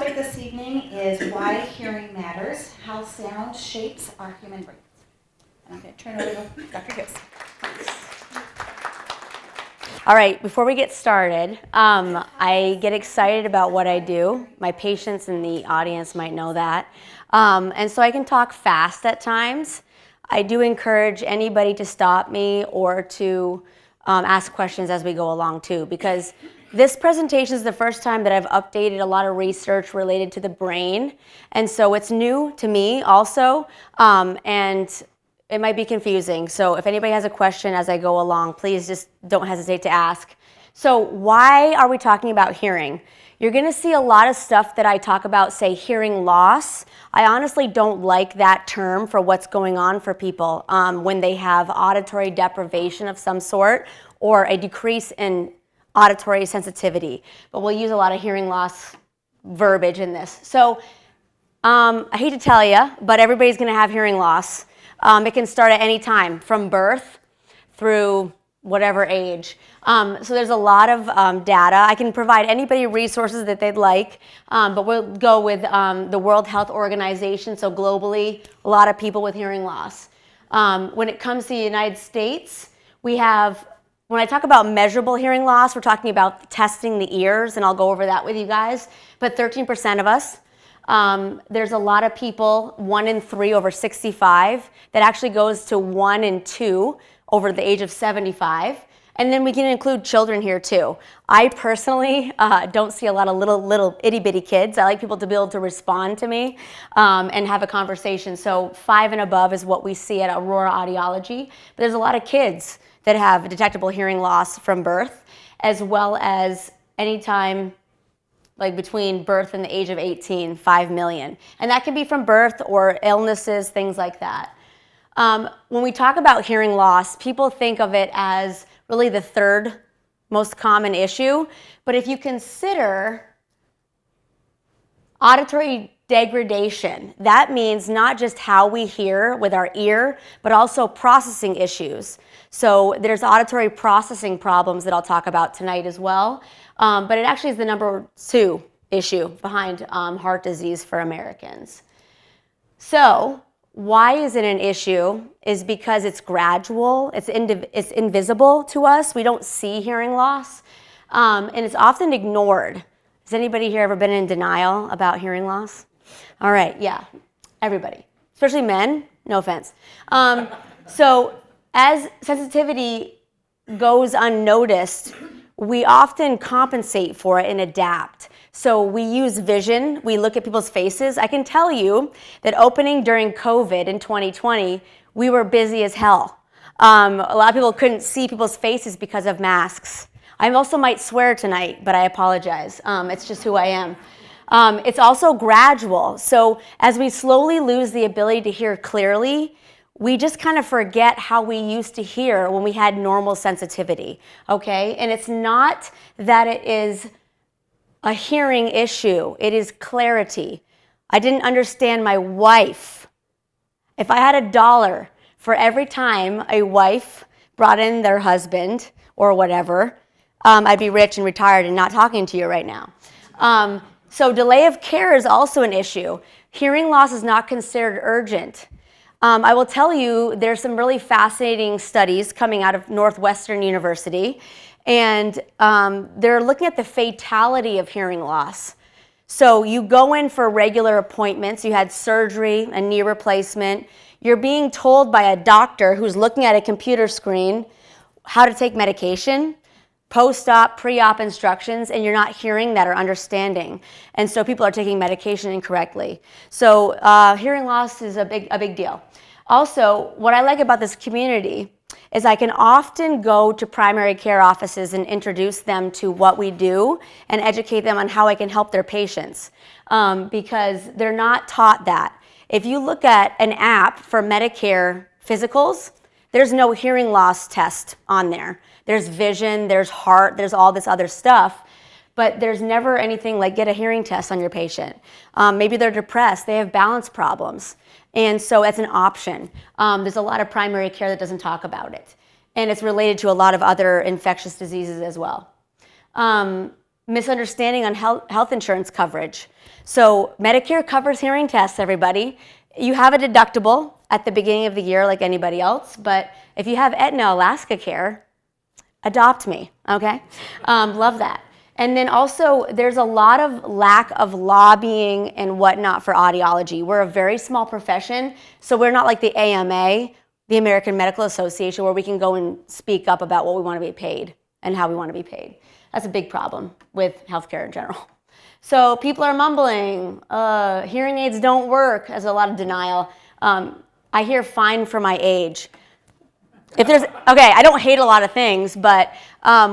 topic this evening is why hearing matters, how sound shapes our human brains. And I'm going to turn it over to Dr. Hughes. All right, before we get started, I get excited about what I do. My patients in the audience might know that. And so I can talk fast at times. I do encourage anybody to stop me or to ask questions as we go along too, because this presentation is the first time that I've updated a lot of research related to the brain. And so it's new to me also, and it might be confusing. So if anybody has a question as I go along, please just don't hesitate to ask. So why are we talking about hearing? You're gonna see a lot of stuff that I talk about, say hearing loss. I honestly don't like that term for what's going on for people when they have auditory deprivation of some sort or a decrease in auditory sensitivity. But we'll use a lot of hearing loss verbiage in this. So I hate to tell you, but everybody's gonna have hearing loss. It can start at any time, from birth through whatever age. So there's a lot of data. I can provide anybody resources that they'd like, but we'll go with the World Health Organization. So globally, a lot of people with hearing loss. When it comes to the United States, we have, when I talk about measurable hearing loss, we're talking about testing the ears, and I'll go over that with you guys, but 13% of us. There's a lot of people, 1 in 3 over 65, that actually goes to 1 in 2 over the age of 75. And then we can include children here too. I personally don't see a lot of little itty bitty kids. I like people to be able to respond to me and have a conversation. So 5 and above is what we see at Aurora Audiology. But there's a lot of kids that have detectable hearing loss from birth, as well as anytime like between birth and the age of 18, 5 million. And that can be from birth or illnesses, things like that. When we talk about hearing loss, people think of it as really the third most common issue. But if you consider auditory degradation, that means not just how we hear with our ear, but also processing issues. So there's auditory processing problems that I'll talk about tonight as well. But it actually is the number 2 issue behind heart disease for Americans. So why is it an issue is because it's gradual, it's invisible to us. We don't see hearing loss, and it's often ignored. Has anybody here ever been in denial about hearing loss? All right, yeah, everybody, especially men, no offense. So as sensitivity goes unnoticed, we often compensate for it and adapt. So we use vision, we look at people's faces. I can tell you that opening during COVID in 2020, we were busy as hell. A lot of people couldn't see people's faces because of masks. I also might swear tonight, but I apologize. It's just who I am. It's also gradual. So as we slowly lose the ability to hear clearly, we just kind of forget how we used to hear when we had normal sensitivity, okay? And it's not that it is a hearing issue, it is clarity. I didn't understand my wife. If I had $1 for every time a wife brought in their husband or whatever, I'd be rich and retired and not talking to you right now. So delay of care is also an issue. Hearing loss is not considered urgent. I will tell you there's some really fascinating studies coming out of Northwestern University, and they're looking at the fatality of hearing loss. So you go in for regular appointments, you had surgery, a knee replacement, you're being told by a doctor who's looking at a computer screen how to take medication, post-op, pre-op instructions, and you're not hearing that or understanding. And so people are taking medication incorrectly. So hearing loss is a big deal. Also, what I like about this community is I can often go to primary care offices and introduce them to what we do and educate them on how I can help their patients because they're not taught that. If you look at an app for Medicare physicals, there's no hearing loss test on there. There's vision, there's heart, there's all this other stuff, but there's never anything like get a hearing test on your patient. Maybe they're depressed, they have balance problems. And so it's an option. There's a lot of primary care that doesn't talk about it. And it's related to a lot of other infectious diseases as well. misunderstanding on health insurance coverage. So Medicare covers hearing tests, everybody. You have a deductible at the beginning of the year like anybody else, but if you have Aetna Alaska Care, adopt me, okay? Love that. And then also, there's a lot of lack of lobbying and whatnot for audiology. We're a very small profession, so we're not like the AMA, the American Medical Association, where we can go and speak up about what we want to be paid and how we want to be paid. That's a big problem with healthcare in general. So people are mumbling, hearing aids don't work, there's a lot of denial. I hear fine for my age. Okay, I don't hate a lot of things, but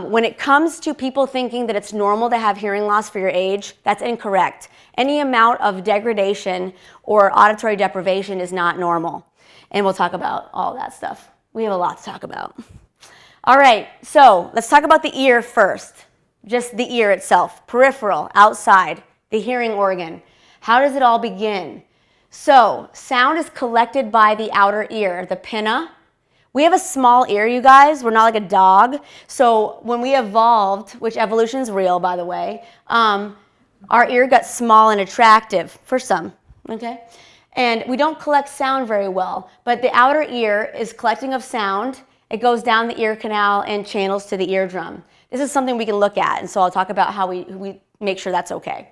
when it comes to people thinking that it's normal to have hearing loss for your age, that's incorrect. Any amount of degradation or auditory deprivation is not normal. And we'll talk about all that stuff. We have a lot to talk about. All right, so let's talk about the ear first. Just the ear itself, peripheral, outside, the hearing organ. How does it all begin? So sound is collected by the outer ear, the pinna. We have a small ear, you guys. We're not like a dog. So when we evolved, which evolution's real, by the way, our ear got small and attractive for some, okay? And we don't collect sound very well, but the outer ear is collecting of sound. It goes down the ear canal and channels to the eardrum. This is something we can look at, and so I'll talk about how we make sure that's okay.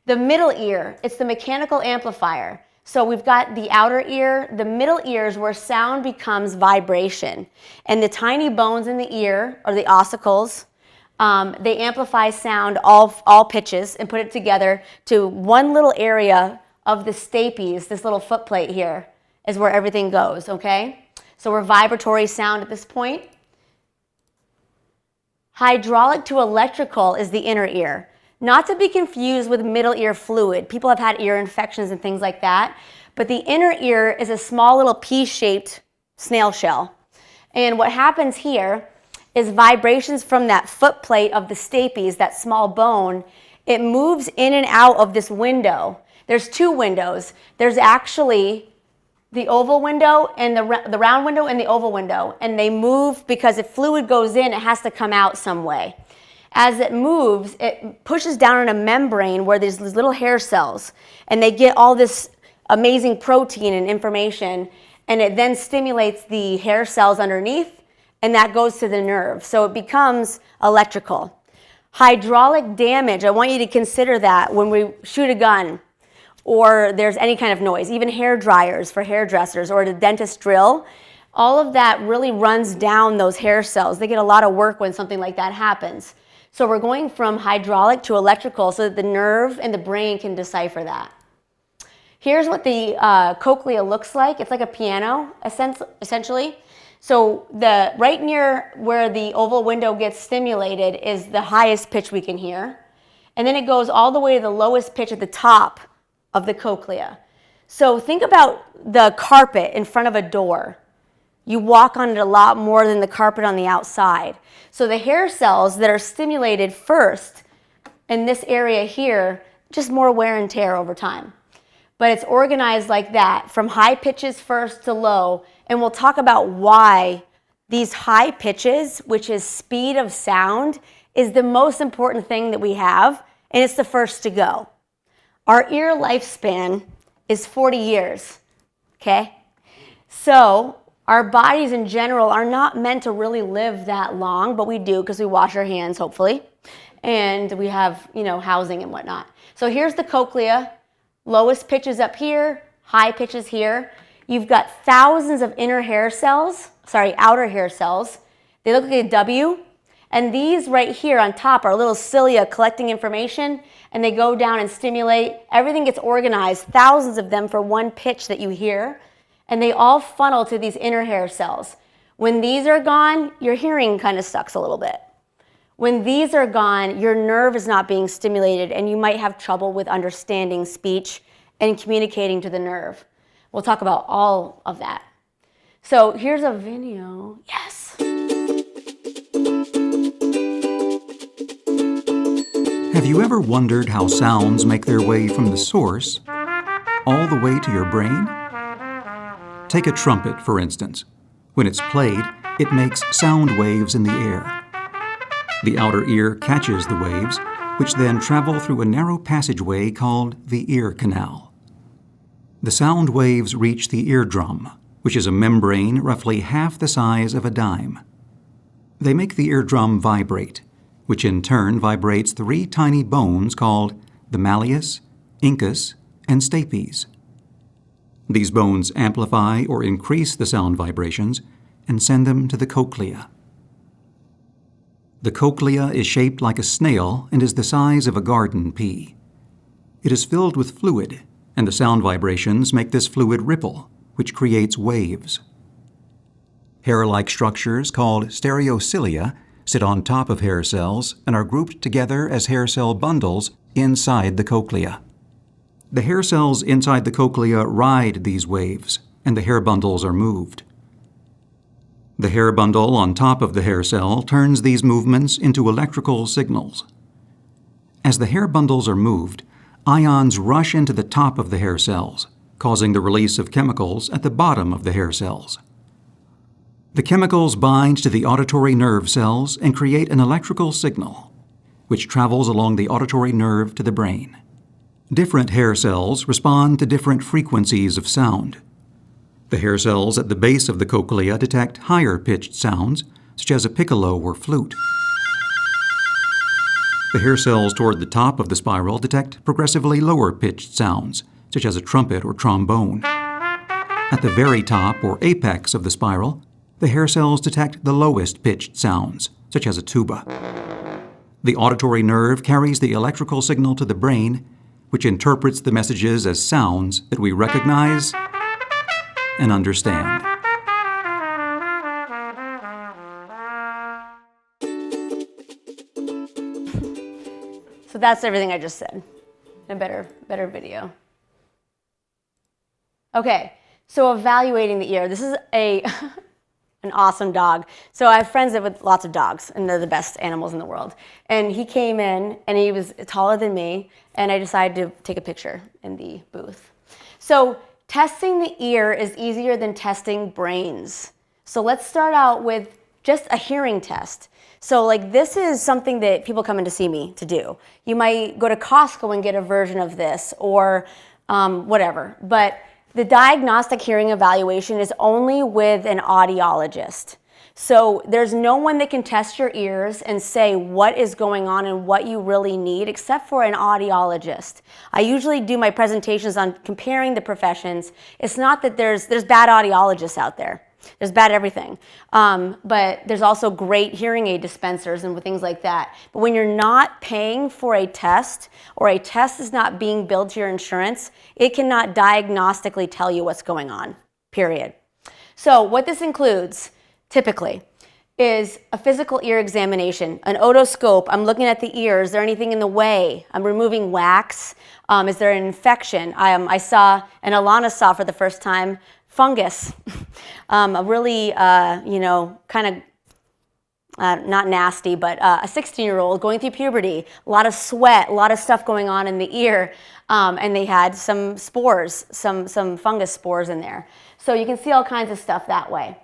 The middle ear, it's the mechanical amplifier. So we've got the outer ear, the middle ear is where sound becomes vibration. And the tiny bones in the ear, or the ossicles, they amplify sound, all pitches, and put it together to one little area of the stapes, this little footplate here, is where everything goes, okay? So we're vibratory sound at this point. Hydraulic to electrical is the inner ear. Not to be confused with middle ear fluid. People have had ear infections and things like that. But the inner ear is a small little pea-shaped snail shell. And what happens here is vibrations from that foot plate of the stapes, that small bone, it moves in and out of this window. There's two windows. There's actually the oval window and the round window and the oval window. And they move because if fluid goes in, it has to come out some way. As it moves, it pushes down on a membrane where there's these little hair cells, and they get all this amazing protein and information, and it then stimulates the hair cells underneath, and that goes to the nerve. So it becomes electrical. Hydraulic damage, I want you to consider that when we shoot a gun, or there's any kind of noise, even hair dryers for hairdressers, or the dentist drill. All of that really runs down those hair cells. They get a lot of work when something like that happens. So we're going from hydraulic to electrical so that the nerve and the brain can decipher that. Here's what the cochlea looks like. It's like a piano, essentially. So right near where the oval window gets stimulated is the highest pitch we can hear. And then it goes all the way to the lowest pitch at the top of the cochlea. So think about the carpet in front of a door. You walk on it a lot more than the carpet on the outside. So the hair cells that are stimulated first in this area here, just more wear and tear over time. But it's organized like that, from high pitches first to low. And we'll talk about why these high pitches, which is speed of sound, is the most important thing that we have, and it's the first to go. Our ear lifespan is 40 years, okay? So our bodies in general are not meant to really live that long, but we do because we wash our hands, hopefully, and we have, housing and whatnot. So here's the cochlea, lowest pitches up here, high pitches here. You've got thousands of outer hair cells. They look like a W, and these right here on top are little cilia collecting information, and they go down and stimulate. Everything gets organized, thousands of them for one pitch that you hear. And they all funnel to these inner hair cells. When these are gone, your hearing kind of sucks a little bit. When these are gone, your nerve is not being stimulated, and you might have trouble with understanding speech and communicating to the nerve. We'll talk about all of that. So here's a video. Yes. Have you ever wondered how sounds make their way from the source all the way to your brain? Take a trumpet, for instance. When it's played, it makes sound waves in the air. The outer ear catches the waves which then travel through a narrow passageway called the ear canal. The sound waves reach the eardrum, which is a membrane roughly half the size of a dime. They make the eardrum vibrate, which in turn vibrates 3 tiny bones called the malleus, incus, and stapes. These bones amplify or increase the sound vibrations and send them to the cochlea. The cochlea is shaped like a snail and is the size of a garden pea. It is filled with fluid, and the sound vibrations make this fluid ripple, which creates waves. Hair-like structures called stereocilia sit on top of hair cells and are grouped together as hair cell bundles inside the cochlea. The hair cells inside the cochlea ride these waves, and the hair bundles are moved. The hair bundle on top of the hair cell turns these movements into electrical signals. As the hair bundles are moved, ions rush into the top of the hair cells, causing the release of chemicals at the bottom of the hair cells. The chemicals bind to the auditory nerve cells and create an electrical signal, which travels along the auditory nerve to the brain. Different hair cells respond to different frequencies of sound. The hair cells at the base of the cochlea detect higher-pitched sounds, such as a piccolo or flute. The hair cells toward the top of the spiral detect progressively lower-pitched sounds, such as a trumpet or trombone. At the very top or apex of the spiral, the hair cells detect the lowest-pitched sounds, such as a tuba. The auditory nerve carries the electrical signal to the brain, which interprets the messages as sounds that we recognize and understand. So that's everything I just said. A better video. Okay, so evaluating the ear. This is an awesome dog. So I have friends with lots of dogs, and they're the best animals in the world. And he came in, and he was taller than me, and I decided to take a picture in the booth. So testing the ear is easier than testing brains. So let's start out with just a hearing test. So like this is something that people come in to see me to do. You might go to Costco and get a version of this or whatever. But the diagnostic hearing evaluation is only with an audiologist. So there's no one that can test your ears and say what is going on and what you really need except for an audiologist. I usually do my presentations on comparing the professions. It's not that there's bad audiologists out there. There's bad everything. But there's also great hearing aid dispensers and things like that. But when you're not paying for a test or a test is not being billed to your insurance, it cannot diagnostically tell you what's going on, period. So what this includes, typically, is a physical ear examination, an otoscope. I'm looking at the ear. Is there anything in the way? I'm removing wax. Is there an infection? I saw, and Alana saw for the first time, fungus. A really, kind of, not nasty, but a 16-year-old going through puberty, a lot of sweat, a lot of stuff going on in the ear, and they had some spores, some fungus spores in there. So you can see all kinds of stuff that way.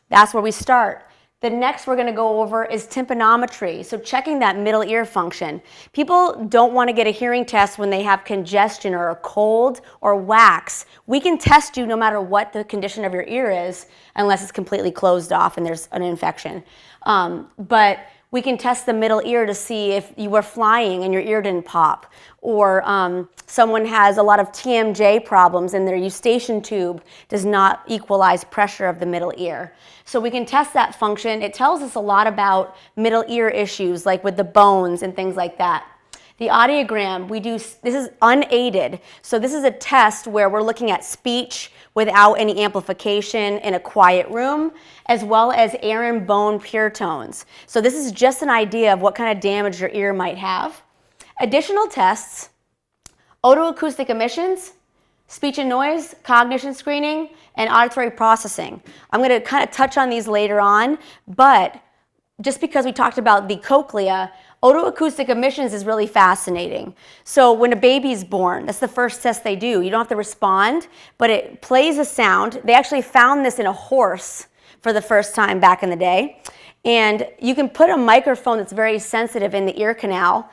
That's where we start. The next we're going to go over is tympanometry, so checking that middle ear function. People don't want to get a hearing test when they have congestion or a cold or wax. We can test you no matter what the condition of your ear is, unless it's completely closed off and there's an infection. But we can test the middle ear to see if you were flying and your ear didn't pop, or someone has a lot of TMJ problems and their eustachian tube does not equalize pressure of the middle ear. So we can test that function. It tells us a lot about middle ear issues, like with the bones and things like that. The audiogram, this is unaided. So this is a test where we're looking at speech without any amplification in a quiet room, as well as air and bone pure tones. So this is just an idea of what kind of damage your ear might have. Additional tests, otoacoustic emissions, speech and noise, cognition screening, and auditory processing. I'm going to kind of touch on these later on, but just because we talked about the cochlea, otoacoustic emissions is really fascinating. So when a baby's born, that's the first test they do. You don't have to respond, but it plays a sound. They actually found this in a horse for the first time back in the day. And you can put a microphone that's very sensitive in the ear canal,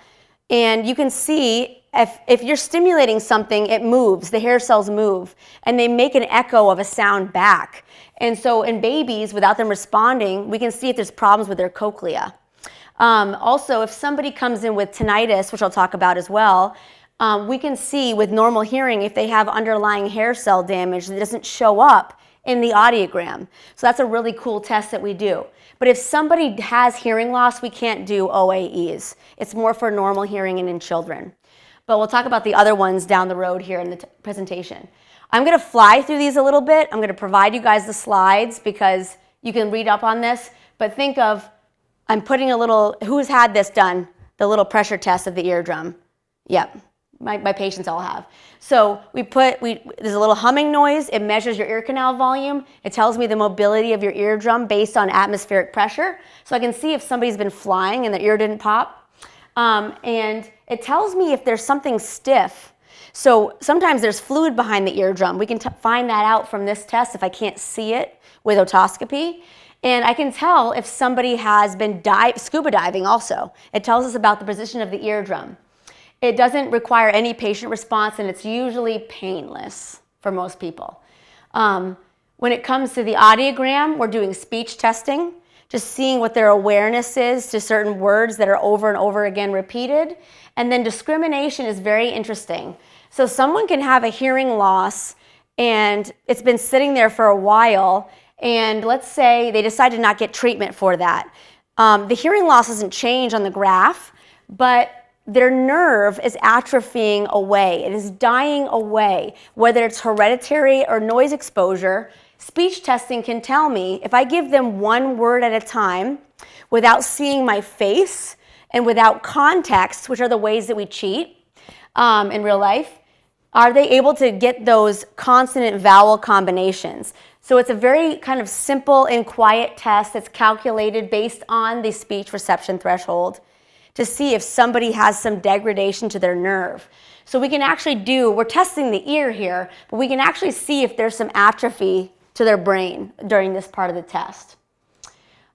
And you can see if you're stimulating something, it moves, the hair cells move, and they make an echo of a sound back. And so in babies, without them responding, we can see if there's problems with their cochlea. Also, if somebody comes in with tinnitus, which I'll talk about as well, we can see with normal hearing if they have underlying hair cell damage that doesn't show up in the audiogram. So that's a really cool test that we do. But if somebody has hearing loss, we can't do OAEs. It's more for normal hearing and in children. But we'll talk about the other ones down the road here in the presentation. I'm going to fly through these a little bit. I'm going to provide you guys the slides because you can read up on this. But think of, I'm putting a little, who's had this done? The little pressure test of the eardrum. Yep. My patients all have. So there's a little humming noise. It measures your ear canal volume. It tells me the mobility of your eardrum based on atmospheric pressure. So I can see if somebody's been flying and the ear didn't pop. And it tells me if there's something stiff. So sometimes there's fluid behind the eardrum. We can find that out from this test if I can't see it with otoscopy. And I can tell if somebody has been scuba diving also. It tells us about the position of the eardrum. It doesn't require any patient response, and it's usually painless for most people. When it comes to the audiogram, we're doing speech testing, just seeing what their awareness is to certain words that are over and over again repeated. And then discrimination is very interesting. So someone can have a hearing loss, and it's been sitting there for a while, and let's say they decide to not get treatment for that. The hearing loss doesn't change on the graph, but their nerve is atrophying away. It is dying away. Whether it's hereditary or noise exposure, speech testing can tell me if I give them one word at a time without seeing my face and without context, which are the ways that we cheat in real life, are they able to get those consonant vowel combinations? So it's a very kind of simple and quiet test that's calculated based on the speech reception threshold to see if somebody has some degradation to their nerve. So we can actually we're testing the ear here, but we can actually see if there's some atrophy to their brain during this part of the test.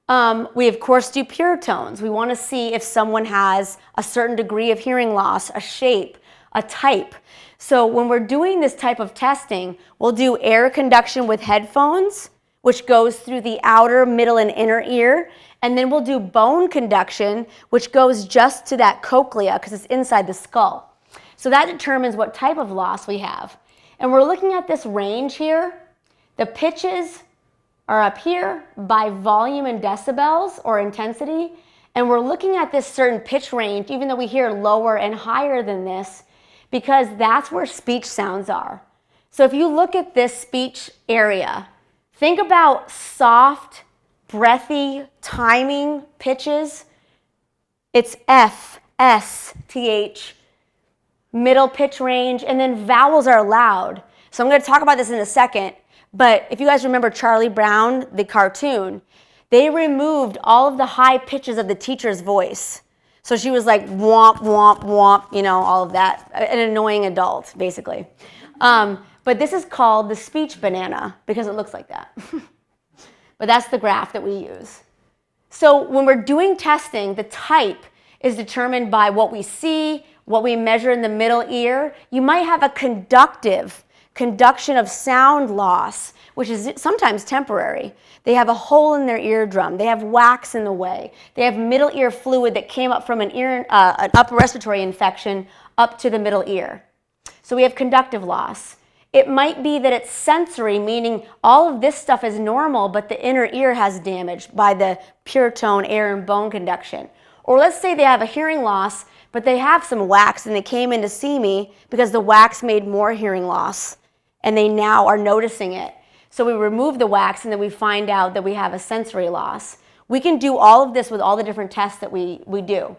We of course do pure tones. We want to see if someone has a certain degree of hearing loss, a shape, a type. So when we're doing this type of testing, we'll do air conduction with headphones, which goes through the outer, middle, and inner ear. And then we'll do bone conduction, which goes just to that cochlea because it's inside the skull. So that determines what type of loss we have. And we're looking at this range here. The pitches are up here by volume and decibels or intensity. And we're looking at this certain pitch range, even though we hear lower and higher than this, because that's where speech sounds are. So if you look at this speech area, think about soft, breathy, timing pitches. It's F, S, TH, middle pitch range, and then vowels are loud. So I'm going to talk about this in a second, but if you guys remember Charlie Brown, the cartoon, they removed all of the high pitches of the teacher's voice. So she was like womp, womp, womp, all of that, an annoying adult, basically. But this is called the speech banana because it looks like that. But that's the graph that we use. So when we're doing testing, the type is determined by what we see, what we measure in the middle ear. You might have a conduction of sound loss, which is sometimes temporary. They have a hole in their eardrum. They have wax in the way. They have middle ear fluid that came up from an upper respiratory infection up to the middle ear. So we have conductive loss. It might be that it's sensory, meaning all of this stuff is normal, but the inner ear has damage by the pure tone air and bone conduction. Or let's say they have a hearing loss, but they have some wax and they came in to see me because the wax made more hearing loss and they now are noticing it. So we remove the wax and then we find out that we have a sensory loss. We can do all of this with all the different tests that we do.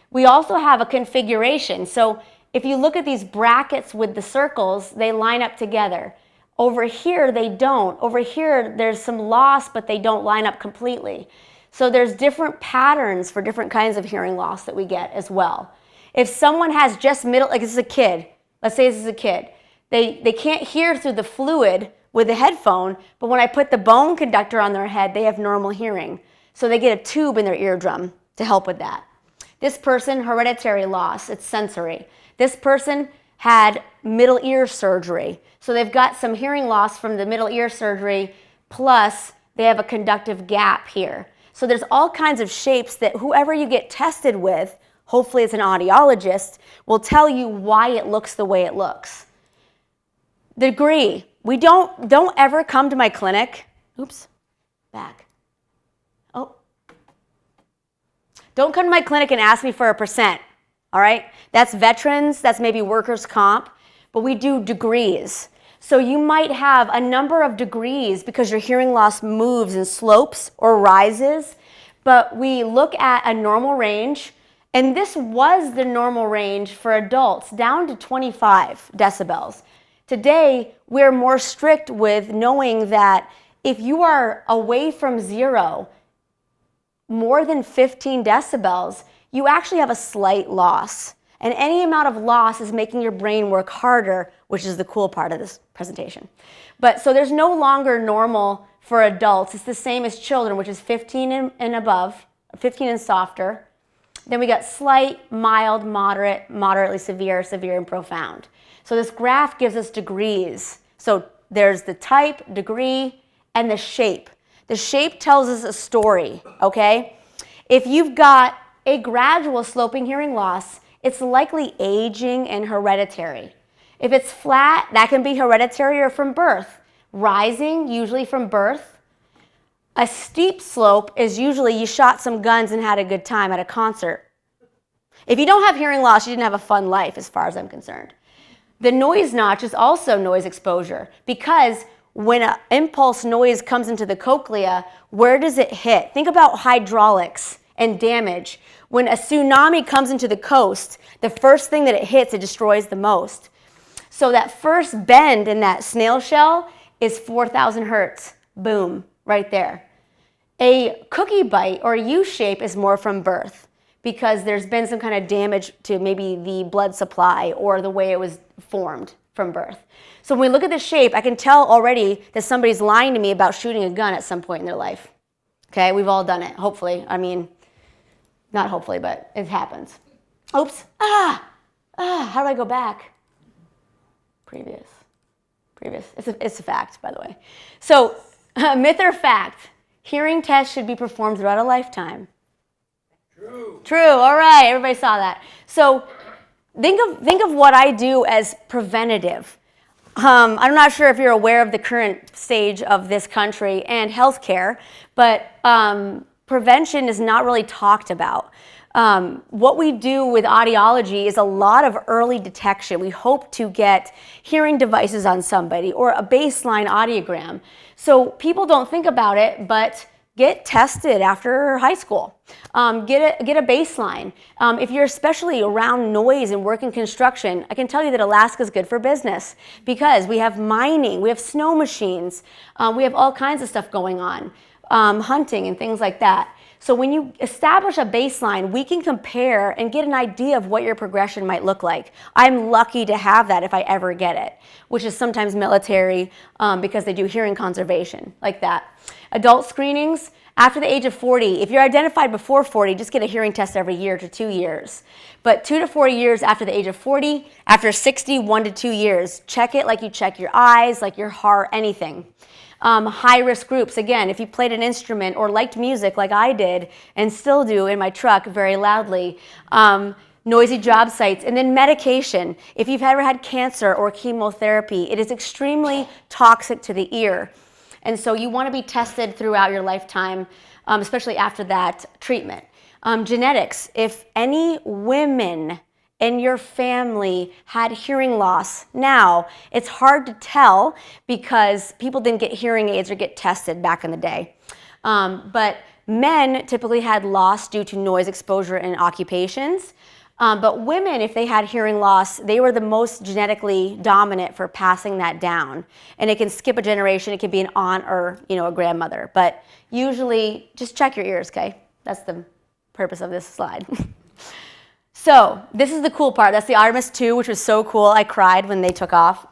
We also have a configuration. So if you look at these brackets with the circles, they line up together. Over here, they don't. Over here, there's some loss, but they don't line up completely. So there's different patterns for different kinds of hearing loss that we get as well. If someone has just middle, like this is a kid, let's say this is a kid, they can't hear through the fluid with the headphone, but when I put the bone conductor on their head, they have normal hearing. So they get a tube in their eardrum to help with that. This person, hereditary loss, it's sensory. This person had middle ear surgery. So they've got some hearing loss from the middle ear surgery, plus they have a conductive gap here. So there's all kinds of shapes that whoever you get tested with, hopefully it's an audiologist, will tell you why it looks the way it looks. Degree. We don't ever come to my clinic. Oops, back. Oh. Don't come to my clinic and ask me for a percent, all right? That's veterans, that's maybe workers' comp, but we do degrees. So you might have a number of degrees because your hearing loss moves and slopes or rises, but we look at a normal range, and this was the normal range for adults, down to 25 decibels. Today, we're more strict with knowing that if you are away from zero, more than 15 decibels, you actually have a slight loss. And any amount of loss is making your brain work harder, which is the cool part of this presentation. But so there's no longer normal for adults. It's the same as children, which is 15 and above, 15 and softer. Then we got slight, mild, moderate, moderately severe, severe, and profound. So this graph gives us degrees. So there's the type, degree, and the shape. The shape tells us a story, okay? If you've got a gradual sloping hearing loss, it's likely aging and hereditary. If it's flat, that can be hereditary or from birth. Rising, usually from birth. A steep slope is usually you shot some guns and had a good time at a concert. If you don't have hearing loss, you didn't have a fun life as far as I'm concerned. The noise notch is also noise exposure because when an impulse noise comes into the cochlea, where does it hit? Think about hydraulics and damage. When a tsunami comes into the coast, the first thing that it hits, it destroys the most. So that first bend in that snail shell is 4,000 hertz. Boom, right there. A cookie bite or U shape is more from birth because there's been some kind of damage to maybe the blood supply or the way it was formed from birth. So when we look at the shape, I can tell already that somebody's lying to me about shooting a gun at some point in their life. Okay, we've all done it, hopefully. I mean, not hopefully, but it happens. Oops, how do I go back? Previous. It's a fact, by the way. So, myth or fact, hearing tests should be performed throughout a lifetime. True, all right, everybody saw that. So, think of what I do as preventative. I'm not sure if you're aware of the current stage of this country and healthcare, but prevention is not really talked about. What we do with audiology is a lot of early detection. We hope to get hearing devices on somebody or a baseline audiogram. So people don't think about it, but get tested after high school. Get a baseline. If you're especially around noise and work in construction, I can tell you that Alaska is good for business because we have mining, we have snow machines, we have all kinds of stuff going on, hunting and things like that. So when you establish a baseline, we can compare and get an idea of what your progression might look like. I'm lucky to have that if I ever get it, which is sometimes military because they do hearing conservation, like that. Adult screenings, after the age of 40, if you're identified before 40, just get a hearing test every year to 2 years. But 2 to 4 years after the age of 40, after 60, 1 to 2 years, check it like you check your eyes, like your heart, anything. High-risk groups, again, if you played an instrument or liked music like I did and still do in my truck very loudly, noisy job sites, and then medication. If you've ever had cancer or chemotherapy, it is extremely toxic to the ear. And so you want to be tested throughout your lifetime, especially after that treatment. Genetics, if any women in your family had hearing loss now, it's hard to tell because people didn't get hearing aids or get tested back in the day. But men typically had loss due to noise exposure in occupations. But women, if they had hearing loss, they were the most genetically dominant for passing that down. And it can skip a generation. It can be an aunt or a grandmother. But usually, just check your ears, okay? That's the purpose of this slide. So this is the cool part. That's the Artemis II, which was so cool. I cried when they took off.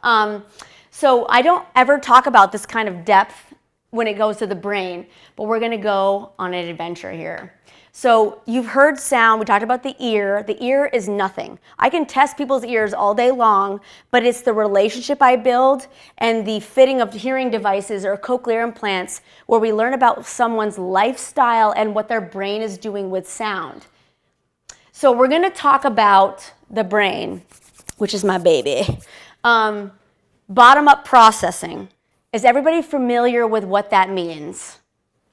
So I don't ever talk about this kind of depth when it goes to the brain, but we're going to go on an adventure here. So you've heard sound. We talked about the ear. The ear is nothing. I can test people's ears all day long, but it's the relationship I build and the fitting of hearing devices or cochlear implants where we learn about someone's lifestyle and what their brain is doing with sound. So we're going to talk about the brain, which is my baby. Bottom-up processing. Is everybody familiar with what that means?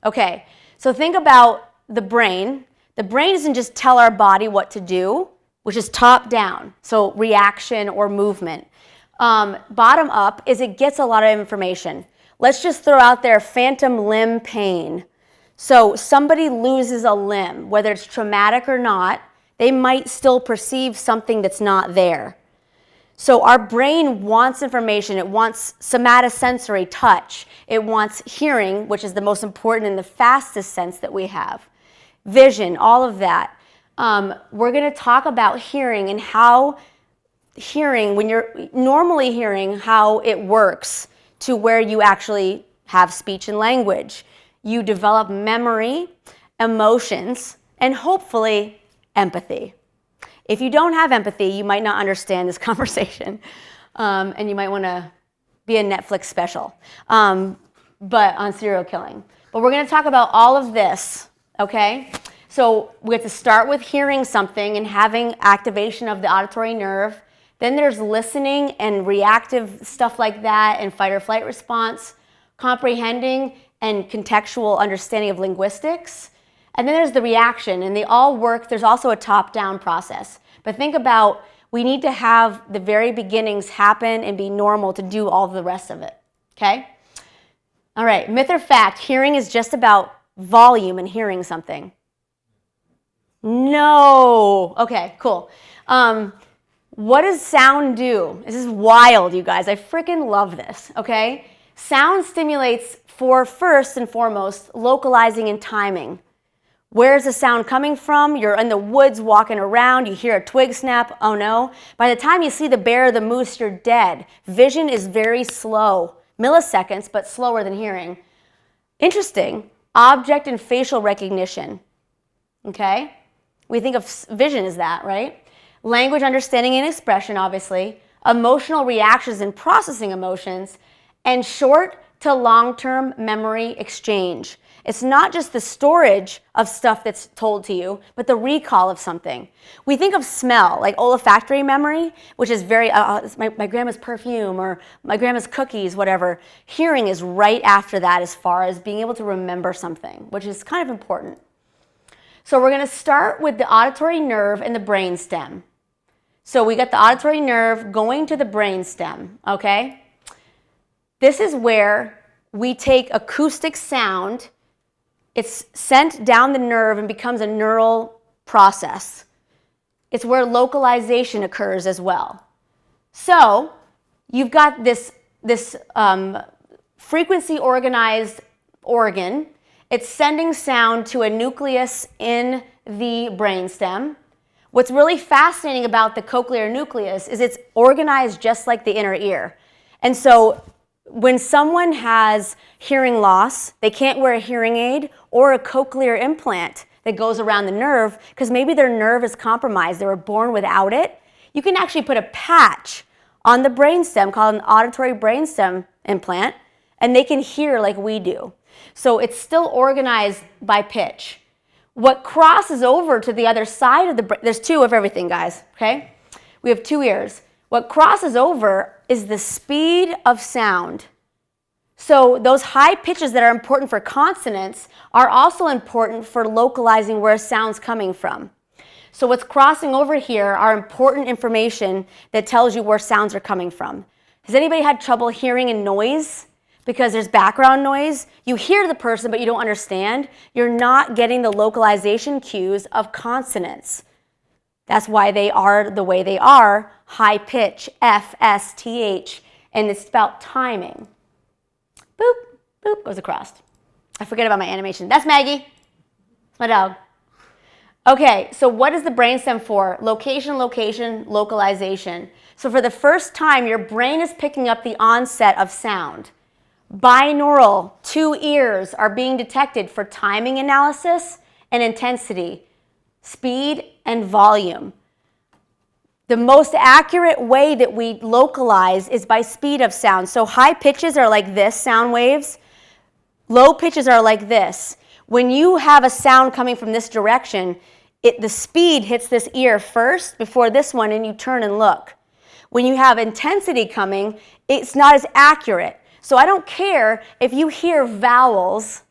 Okay, so think about the brain. The brain doesn't just tell our body what to do, which is top down, so reaction or movement. Bottom up is it gets a lot of information. Let's just throw out there phantom limb pain. So somebody loses a limb, whether it's traumatic or not, they might still perceive something that's not there. So our brain wants information. It wants somatosensory touch. It wants hearing, which is the most important and the fastest sense that we have. Vision, all of that. We're going to talk about hearing and how hearing, when you're normally hearing, how it works to where you actually have speech and language. You develop memory, emotions, and hopefully empathy. If you don't have empathy, you might not understand this conversation, and you might want to be a Netflix special, but on serial killing. But we're going to talk about all of this, okay? So we have to start with hearing something and having activation of the auditory nerve. Then there's listening and reactive stuff like that and fight or flight response, comprehending and contextual understanding of linguistics. And then there's the reaction, and they all work. There's also a top-down process. But think about, we need to have the very beginnings happen and be normal to do all the rest of it, okay? All right, myth or fact, hearing is just about volume and hearing something. No. Okay, cool. What does sound do? This is wild, you guys. I freaking love this, okay? Sound stimulates for, first and foremost, localizing and timing. Where's the sound coming from? You're in the woods walking around, you hear a twig snap, oh no. By the time you see the bear or the moose, you're dead. Vision is very slow, milliseconds, but slower than hearing. Interesting, object and facial recognition, okay? We think of vision as that, right? Language, understanding, and expression, obviously. Emotional reactions and processing emotions, and short to long-term memory exchange. It's not just the storage of stuff that's told to you, but the recall of something. We think of smell, like olfactory memory, which is very, it's my grandma's perfume or my grandma's cookies, whatever. Hearing is right after that as far as being able to remember something, which is kind of important. So we're going to start with the auditory nerve and the brain stem. So we got the auditory nerve going to the brain stem, okay? This is where we take acoustic sound. It's sent down the nerve and becomes a neural process. It's where localization occurs as well. So you've got this frequency organized organ. It's sending sound to a nucleus in the brainstem. What's really fascinating about the cochlear nucleus is it's organized just like the inner ear. And so when someone has hearing loss, they can't wear a hearing aid or a cochlear implant that goes around the nerve because maybe their nerve is compromised. They were born without it. You can actually put a patch on the brainstem called an auditory brainstem implant, and they can hear like we do. So it's still organized by pitch. What crosses over to the other side of the brain, there's two of everything, guys, okay? We have two ears. What crosses over is the speed of sound. So those high pitches that are important for consonants are also important for localizing where a sound's coming from. So what's crossing over here are important information that tells you where sounds are coming from. Has anybody had trouble hearing a noise? Because there's background noise. You hear the person, but you don't understand. You're not getting the localization cues of consonants. That's why they are the way they are, high pitch, F, S, T, H, and it's about timing. Boop, boop, goes across. I forget about my animation. That's Maggie. That's my dog. Okay, so what is the brainstem for? Location, location, localization. So for the first time, your brain is picking up the onset of sound. Binaural, two ears are being detected for timing analysis and intensity, speed and volume. The most accurate way that we localize is by speed of sound. So high pitches are like this, sound waves. Low pitches are like this. When you have a sound coming from this direction, the speed hits this ear first before this one, and you turn and look. When you have intensity coming, it's not as accurate. So I don't care if you hear vowels,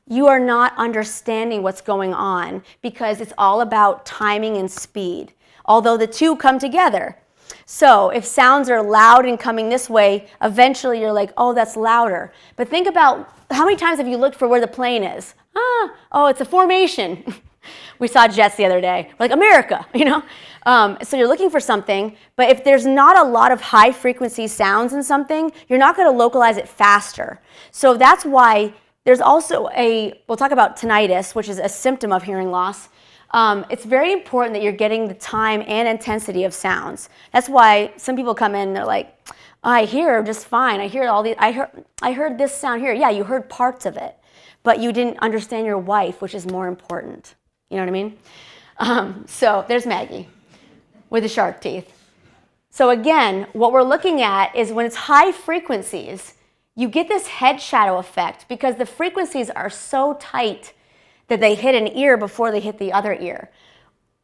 you are not understanding what's going on because it's all about timing and speed, although the two come together. So if sounds are loud and coming this way, eventually you're like, oh, that's louder. But think about how many times have you looked for where the plane is? Oh, it's a formation. We saw jets the other day, like America, you know? So you're looking for something, but if there's not a lot of high frequency sounds in something, you're not gonna localize it faster. So that's why there's also we'll talk about tinnitus, which is a symptom of hearing loss. It's very important that you're getting the time and intensity of sounds. That's why some people come in and they're like, I hear just fine. I hear all these, I heard this sound here. Yeah, you heard parts of it, but you didn't understand your wife, which is more important. You know what I mean? So there's Maggie with the shark teeth. So again, what we're looking at is when it's high frequencies, you get this head shadow effect because the frequencies are so tight that they hit an ear before they hit the other ear.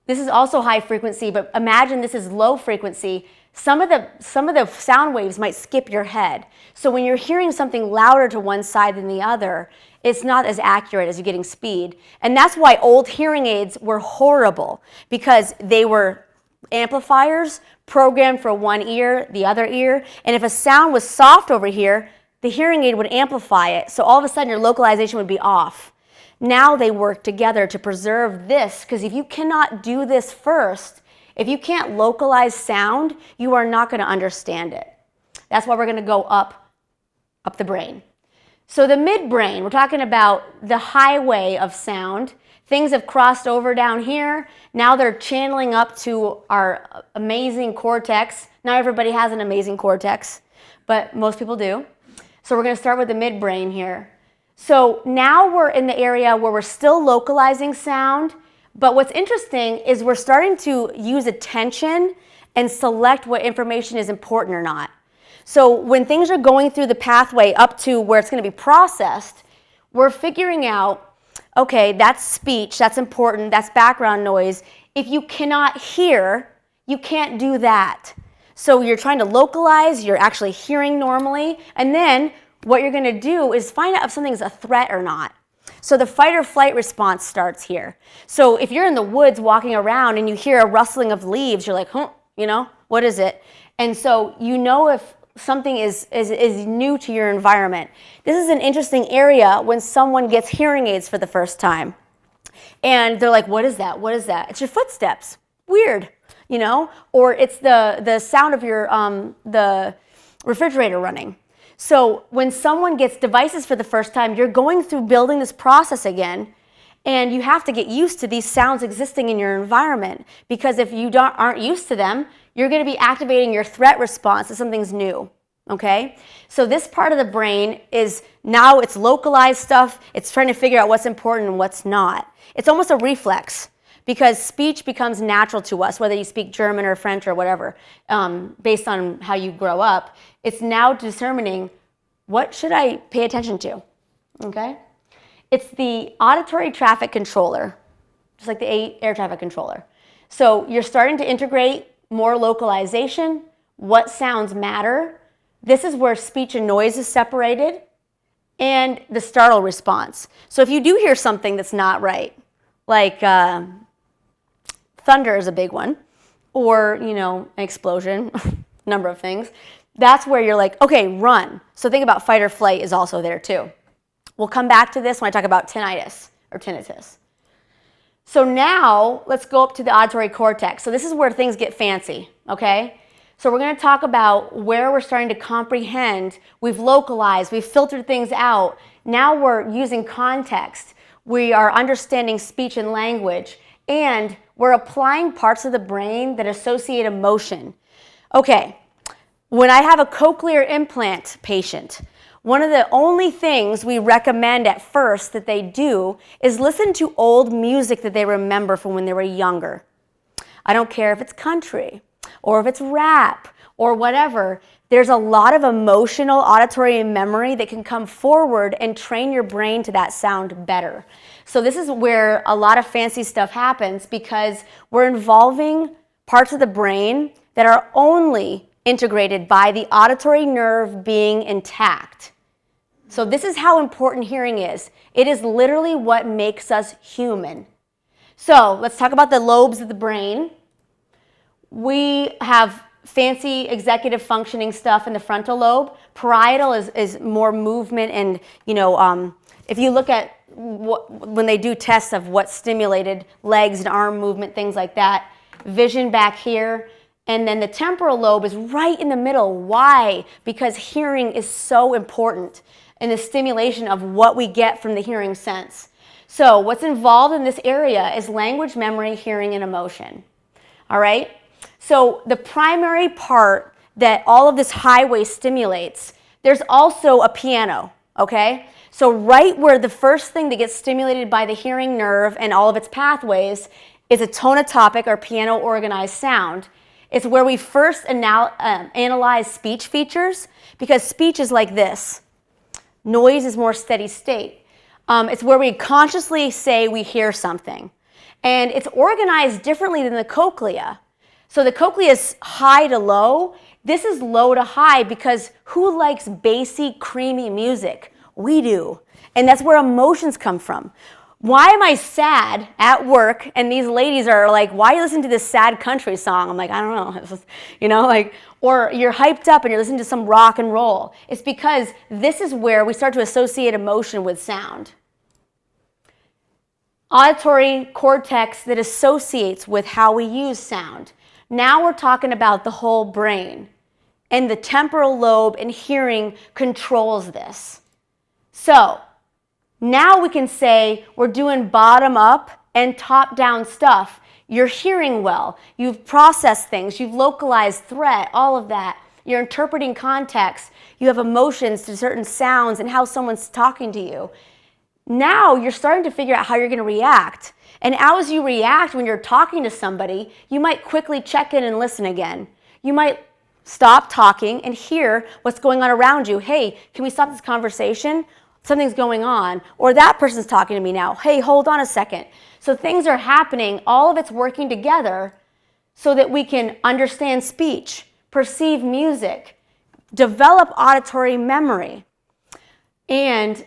This is also high frequency, but imagine this is low frequency. Some of the sound waves might skip your head. So when you're hearing something louder to one side than the other, it's not as accurate as you're getting speed. And that's why old hearing aids were horrible, because they were amplifiers programmed for one ear, the other ear, and if a sound was soft over here, the hearing aid would amplify it. So all of a sudden your localization would be off. Now they work together to preserve this, because if you cannot do this first, if you can't localize sound, you are not going to understand it. That's why we're going to go up the brain. So the midbrain, we're talking about the highway of sound. Things have crossed over down here. Now they're channeling up to our amazing cortex. Not everybody has an amazing cortex, but most people do. So we're going to start with the midbrain here. So now we're in the area where we're still localizing sound, but what's interesting is we're starting to use attention and select what information is important or not. So when things are going through the pathway up to where it's going to be processed, we're figuring out, okay, that's speech, that's important, that's background noise. If you cannot hear, you can't do that. So you're trying to localize, you're actually hearing normally, and then what you're going to do is find out if something's a threat or not. So the fight or flight response starts here. So if you're in the woods walking around and you hear a rustling of leaves, you're like, you know, what is it? And so you know if something is new to your environment. This is an interesting area when someone gets hearing aids for the first time. And they're like, what is that? What is that? It's your footsteps. Weird, you know? Or it's the sound of your the refrigerator running. So when someone gets devices for the first time, you're going through building this process again, and you have to get used to these sounds existing in your environment, because if you aren't used to them, you're going to be activating your threat response if something's new, okay? So this part of the brain is now it's localized stuff. It's trying to figure out what's important and what's not. It's almost a reflex, because speech becomes natural to us, whether you speak German or French or whatever, based on how you grow up. It's now determining what should I pay attention to, okay? It's the auditory traffic controller, just like the air traffic controller. So you're starting to integrate more localization, what sounds matter. This is where speech and noise is separated, and the startle response. So if you do hear something that's not right, like thunder is a big one, or, you know, an explosion, number of things, that's where you're like, okay, run. So think about fight or flight is also there too. We'll come back to this when I talk about tinnitus or tinnitus. So now let's go up to the auditory cortex. So this is where things get fancy, okay? So we're going to talk about where we're starting to comprehend. We've localized, we've filtered things out. Now we're using context. We are understanding speech and language, and we're applying parts of the brain that associate emotion. Okay, when I have a cochlear implant patient, one of the only things we recommend at first that they do is listen to old music that they remember from when they were younger. I don't care if it's country or if it's rap or whatever. There's a lot of emotional auditory memory that can come forward and train your brain to that sound better. So this is where a lot of fancy stuff happens, because we're involving parts of the brain that are only integrated by the auditory nerve being intact. So this is how important hearing is. It is literally what makes us human. So let's talk about the lobes of the brain. We have fancy executive functioning stuff in the frontal lobe. Parietal is more movement, and if you look at when they do tests of what stimulated legs and arm movement, things like that, vision back here. And then the temporal lobe is right in the middle. Why? Because hearing is so important in the stimulation of what we get from the hearing sense. So what's involved in this area is language, memory, hearing, and emotion. All right? So the primary part that all of this highway stimulates, there's also a piano, okay? So right where the first thing that gets stimulated by the hearing nerve and all of its pathways is a tonotopic or piano organized sound. It's where we first analyze speech features, because speech is like this. Noise is more steady state. It's where we consciously say we hear something. And it's organized differently than the cochlea. So the cochlea is high to low. This is low to high, because who likes bassy, creamy music? We do. And that's where emotions come from. Why am I sad at work and these ladies are like, why are you listening to this sad country song? I'm like, I don't know. It's just, or you're hyped up and you're listening to some rock and roll. It's because this is where we start to associate emotion with sound. Auditory cortex that associates with how we use sound. Now we're talking about the whole brain, and the temporal lobe and hearing controls this. So now we can say we're doing bottom up and top down stuff. You're hearing well, you've processed things, you've localized threat, all of that. You're interpreting context, you have emotions to certain sounds and how someone's talking to you. Now you're starting to figure out how you're going to react. And as you react when you're talking to somebody, you might quickly check in and listen again. You might stop talking and hear what's going on around you. Hey, can we stop this conversation? Something's going on. Or that person's talking to me now. Hey, hold on a second. So things are happening. All of it's working together so that we can understand speech, perceive music, develop auditory memory, and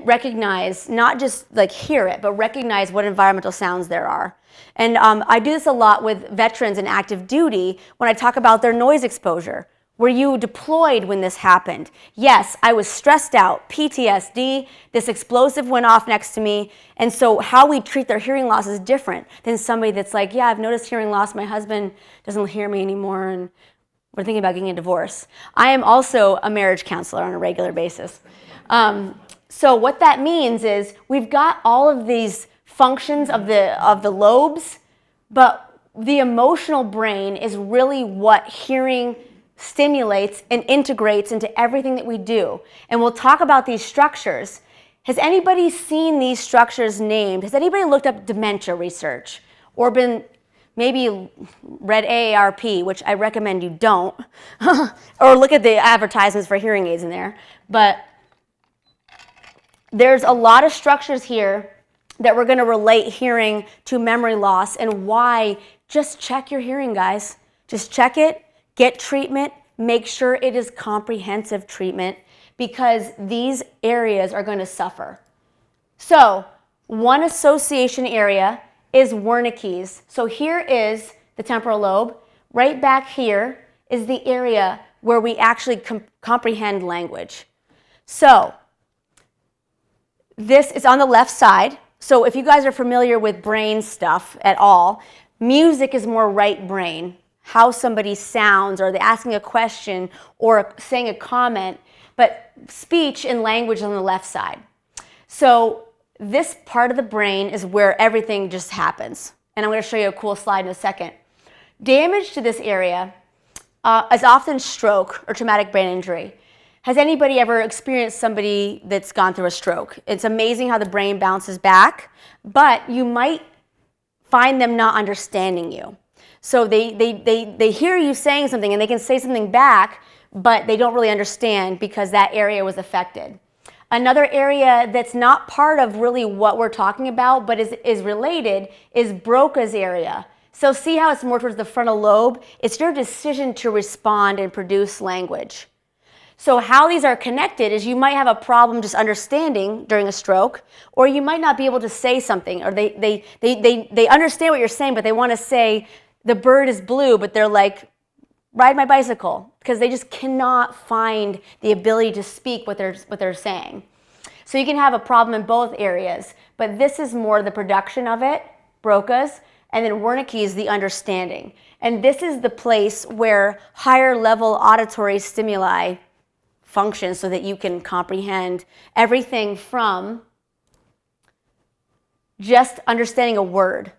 recognize, not just like hear it, but recognize what environmental sounds there are. And I do this a lot with veterans in active duty when I talk about their noise exposure. Were you deployed when this happened? Yes, I was stressed out, PTSD, this explosive went off next to me, and so how we treat their hearing loss is different than somebody that's like, yeah, I've noticed hearing loss, my husband doesn't hear me anymore, and we're thinking about getting a divorce. I am also a marriage counselor on a regular basis. So what that means is we've got all of these functions of the lobes, but the emotional brain is really what hearing stimulates and integrates into everything that we do. And we'll talk about these structures. Has anybody seen these structures named? Has anybody looked up dementia research or been maybe read AARP, which I recommend you don't, or look at the advertisements for hearing aids in there. But there's a lot of structures here that we're going to relate hearing to memory loss, and why. Just check your hearing, guys. Just check it, get treatment, make sure it is comprehensive treatment, because these areas are going to suffer. So one association area is Wernicke's. So here is the temporal lobe. Right back here is the area where we actually comprehend language. So this is on the left side. So if you guys are familiar with brain stuff at all, music is more right brain, how somebody sounds, or they're asking a question or saying a comment, but speech and language is on the left side. So this part of the brain is where everything just happens. And I'm going to show you a cool slide in a second. Damage to this area is often stroke or traumatic brain injury. Has anybody ever experienced somebody that's gone through a stroke? It's amazing how the brain bounces back, but you might find them not understanding you. So they hear you saying something and they can say something back, but they don't really understand because that area was affected. Another area that's not part of really what we're talking about, but is related, is Broca's area. So see how it's more towards the frontal lobe? It's your decision to respond and produce language. So how these are connected is you might have a problem just understanding during a stroke, or you might not be able to say something, or they understand what you're saying, but they want to say the bird is blue, but they're like, ride my bicycle, because they just cannot find the ability to speak what they're saying. So you can have a problem in both areas, but this is more the production of it, Broca's, and then Wernicke's the understanding. And this is the place where higher level auditory stimuli function so that you can comprehend everything from just understanding a word.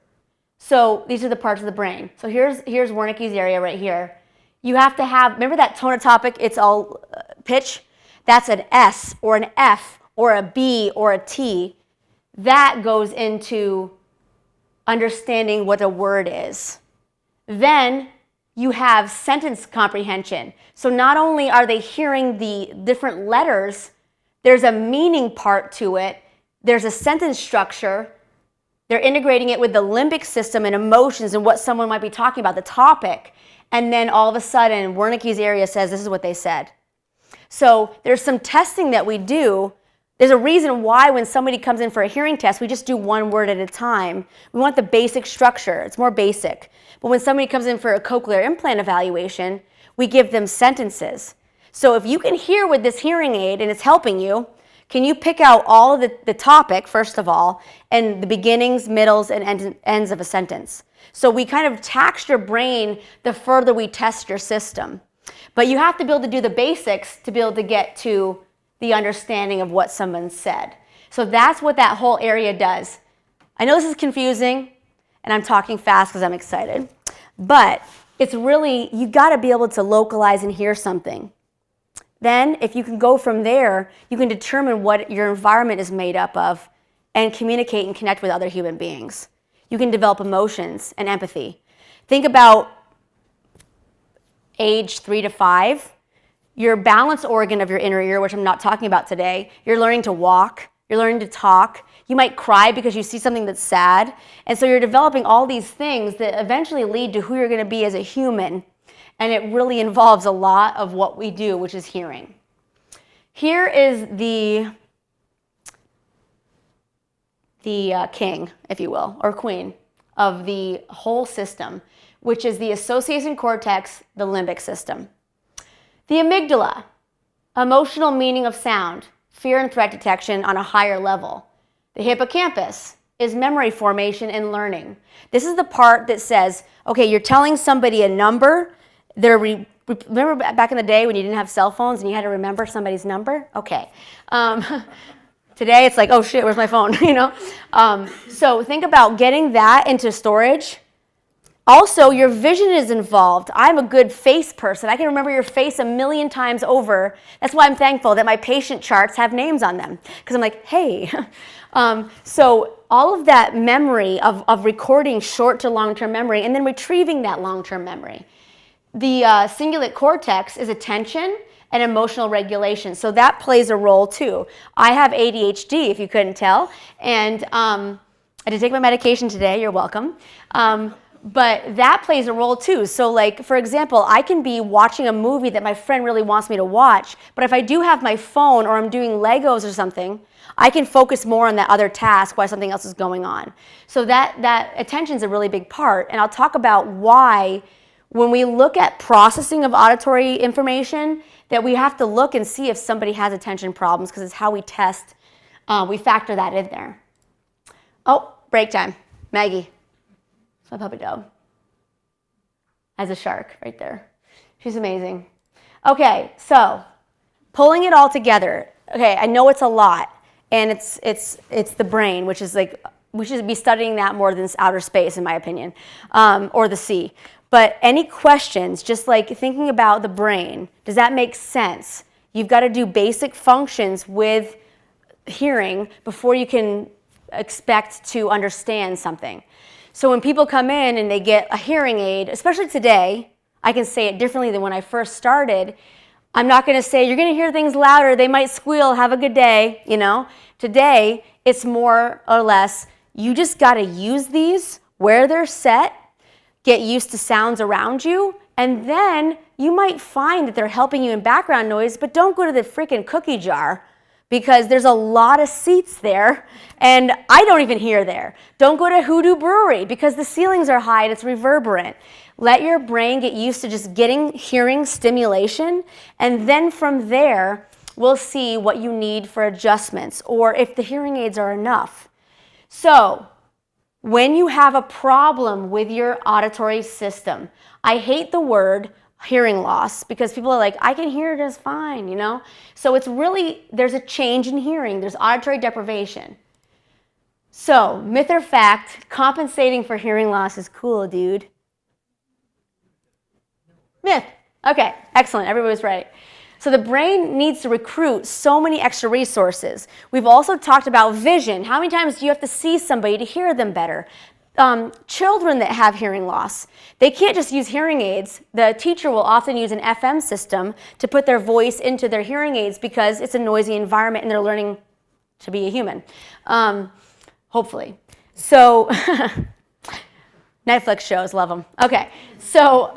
So these are the parts of the brain. So here's Wernicke's area right here. You have to have, remember that tonotopic, it's all pitch? That's an S or an F or a B or a T. That goes into understanding what a word is. Then you have sentence comprehension. So not only are they hearing the different letters, there's a meaning part to it, there's a sentence structure, they're integrating it with the limbic system and emotions and what someone might be talking about, the topic, and then all of a sudden Wernicke's area says this is what they said. So there's some testing that we do. There's a reason why when somebody comes in for a hearing test, we just do one word at a time. We want the basic structure. It's more basic. But when somebody comes in for a cochlear implant evaluation, we give them sentences. So if you can hear with this hearing aid and it's helping you, can you pick out all of the topic, first of all, and the beginnings, middles, and ends of a sentence? So we kind of tax your brain the further we test your system. But you have to be able to do the basics to be able to get to the understanding of what someone said. So that's what that whole area does. I know this is confusing, and I'm talking fast because I'm excited, but it's really, you got to be able to localize and hear something. Then, if you can go from there, you can determine what your environment is made up of and communicate and connect with other human beings. You can develop emotions and empathy. Think about age 3 to 5. Your balance organ of your inner ear, which I'm not talking about today, you're learning to walk, you're learning to talk. You might cry because you see something that's sad. And so you're developing all these things that eventually lead to who you're going to be as a human. And it really involves a lot of what we do, which is hearing. Here is the king, if you will, or queen of the whole system, which is the association cortex, the limbic system. The amygdala, emotional meaning of sound, fear and threat detection on a higher level. The hippocampus is memory formation and learning. This is the part that says, okay, you're telling somebody a number. Remember back in the day when you didn't have cell phones and you had to remember somebody's number? Okay. Today it's like, oh shit, where's my phone? So think about getting that into storage. Also, your vision is involved. I'm a good face person. I can remember your face a million times over. That's why I'm thankful that my patient charts have names on them. Because I'm like, hey. So all of that memory of recording short to long-term memory and then retrieving that long-term memory. The cingulate cortex is attention and emotional regulation. So that plays a role too. I have ADHD, if you couldn't tell. And I did take my medication today. You're welcome. But that plays a role too. So like, for example, I can be watching a movie that my friend really wants me to watch, but if I do have my phone or I'm doing Legos or something, I can focus more on that other task while something else is going on. So that attention is a really big part. And I'll talk about why when we look at processing of auditory information, that we have to look and see if somebody has attention problems because it's how we test, we factor that in there. Oh, break time. Maggie. My puppy dog. As a shark right there. She's amazing. Okay, so pulling it all together. Okay, I know it's a lot, and it's the brain, which is like, we should be studying that more than outer space, in my opinion, or the sea. But any questions, just like thinking about the brain, does that make sense? You've got to do basic functions with hearing before you can expect to understand something. So when people come in and they get a hearing aid, especially today, I can say it differently than when I first started. I'm not going to say, you're going to hear things louder, they might squeal, have a good day, you know. Today, it's more or less, you just got to use these where they're set, get used to sounds around you, and then you might find that they're helping you in background noise, but don't go to the freaking cookie jar because there's a lot of seats there and I don't even hear there. Don't go to Hoodoo Brewery because the ceilings are high and it's reverberant. Let your brain get used to just getting hearing stimulation, and then from there, we'll see what you need for adjustments or if the hearing aids are enough. So, when you have a problem with your auditory system, I hate the word hearing loss because people are like, I can hear just fine, you know? So it's really, there's a change in hearing. There's auditory deprivation. So, myth or fact, compensating for hearing loss is cool, dude. Myth. Okay, excellent. Everybody's right. So the brain needs to recruit so many extra resources. We've also talked about vision. How many times do you have to see somebody to hear them better? Children that have hearing loss, they can't just use hearing aids. The teacher will often use an FM system to put their voice into their hearing aids because it's a noisy environment and they're learning to be a human, hopefully. So Netflix shows, love them. Okay, so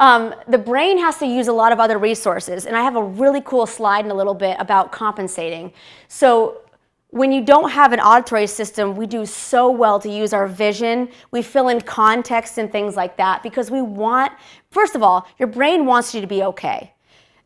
the brain has to use a lot of other resources, and I have a really cool slide in a little bit about compensating. So when you don't have an auditory system, we do so well to use our vision. We fill in context and things like that because we want, first of all, your brain wants you to be okay.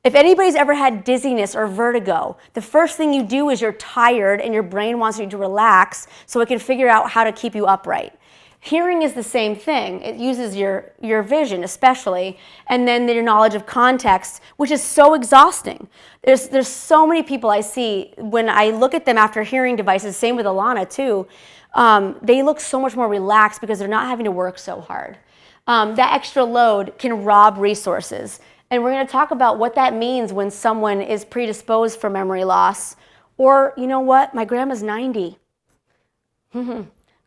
If anybody's ever had dizziness or vertigo, the first thing you do is you're tired and your brain wants you to relax so it can figure out how to keep you upright. Hearing is the same thing. It uses your vision especially, and then your knowledge of context, which is so exhausting. There's so many people I see, when I look at them after hearing devices, same with Alana too, they look so much more relaxed because they're not having to work so hard. That extra load can rob resources. And we're going to talk about what that means when someone is predisposed for memory loss. Or, you know what, my grandma's 90.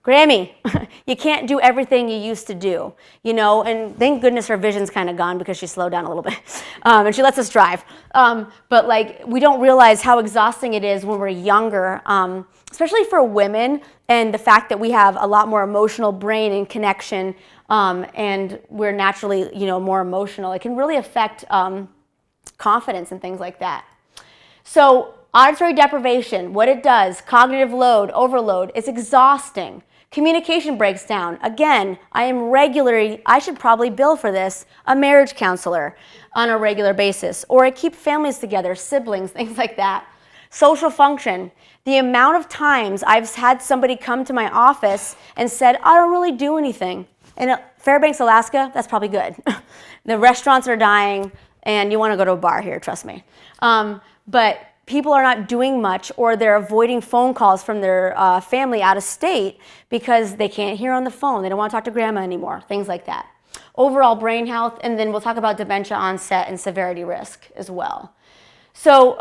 Grammy, you can't do everything you used to do, you know, and thank goodness her vision's kind of gone because she slowed down a little bit, and she lets us drive. But like, we don't realize how exhausting it is when we're younger, especially for women, and the fact that we have a lot more emotional brain and connection, and we're naturally, you know, more emotional. It can really affect confidence and things like that. So auditory deprivation, what it does, cognitive load, overload, it's exhausting. Communication breaks down. Again, I should probably bill for this, a marriage counselor on a regular basis, or I keep families together, siblings, things like that. Social function, the amount of times I've had somebody come to my office and said, I don't really do anything. In Fairbanks, Alaska, that's probably good. The restaurants are dying and you want to go to a bar here, trust me. But people are not doing much, or they're avoiding phone calls from their family out of state because they can't hear on the phone. They don't want to talk to grandma anymore, things like that. Overall brain health, and then we'll talk about dementia onset and severity risk as well. So,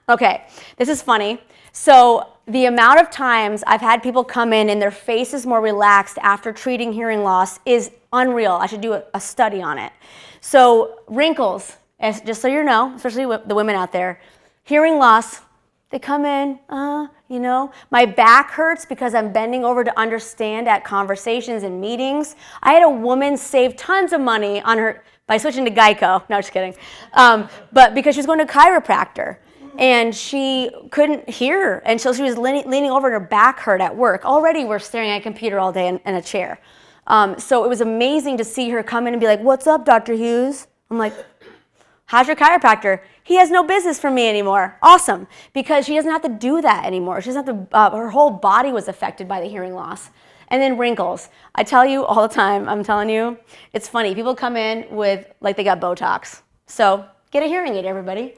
okay, this is funny. So the amount of times I've had people come in and their face is more relaxed after treating hearing loss is unreal. I should do a study on it. So wrinkles, just so you know, especially the women out there, hearing loss, they come in, you know, my back hurts because I'm bending over to understand at conversations and meetings. I had a woman save tons of money on her by switching to Geico. No, just kidding. But because she was going to a chiropractor and she couldn't hear, and so she was leaning over and her back hurt at work. Already we're staring at a computer all day in a chair. So it was amazing to see her come in and be like, "What's up, Dr. Hughes?" I'm like, "How's your chiropractor?" "He has no business for me anymore." Awesome, because she doesn't have to do that anymore. She doesn't have to, her whole body was affected by the hearing loss. And then wrinkles. I tell you all the time, I'm telling you, it's funny. People come in with, like they got Botox. So get a hearing aid, everybody.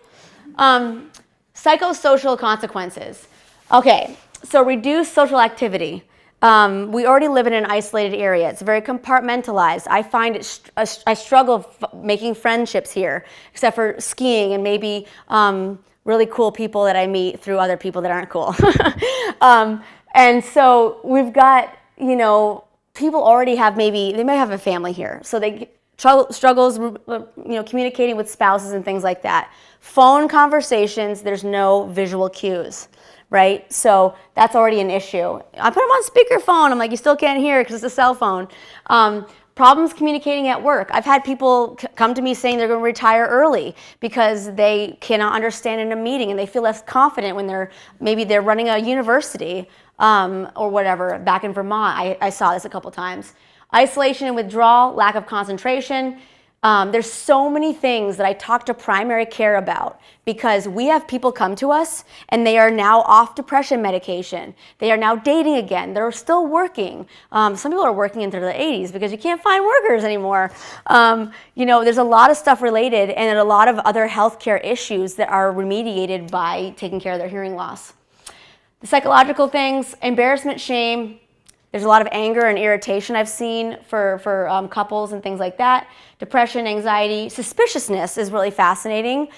Psychosocial consequences. Okay, so reduce social activity. We already live in an isolated area. It's very compartmentalized. I find I struggle making friendships here, except for skiing and maybe really cool people that I meet through other people that aren't cool. And so we've got, you know, people already have they may have a family here. So they struggles, you know, communicating with spouses and things like that. Phone conversations, there's no visual cues, right? So that's already an issue. I put them on speakerphone. I'm like, you still can't hear because it's a cell phone. Problems communicating at work. I've had people come to me saying they're going to retire early because they cannot understand in a meeting and they feel less confident when maybe they're running a university or whatever. Back in Vermont, I saw this a couple times. Isolation and withdrawal, lack of concentration. There's so many things that I talk to primary care about because we have people come to us and they are now off depression medication. They are now dating again. They're still working. Some people are working into their 80s because you can't find workers anymore. You know, there's a lot of stuff related and a lot of other healthcare issues that are remediated by taking care of their hearing loss. The psychological things, embarrassment, shame. There's a lot of anger and irritation I've seen for couples and things like that. Depression, anxiety, suspiciousness is really fascinating.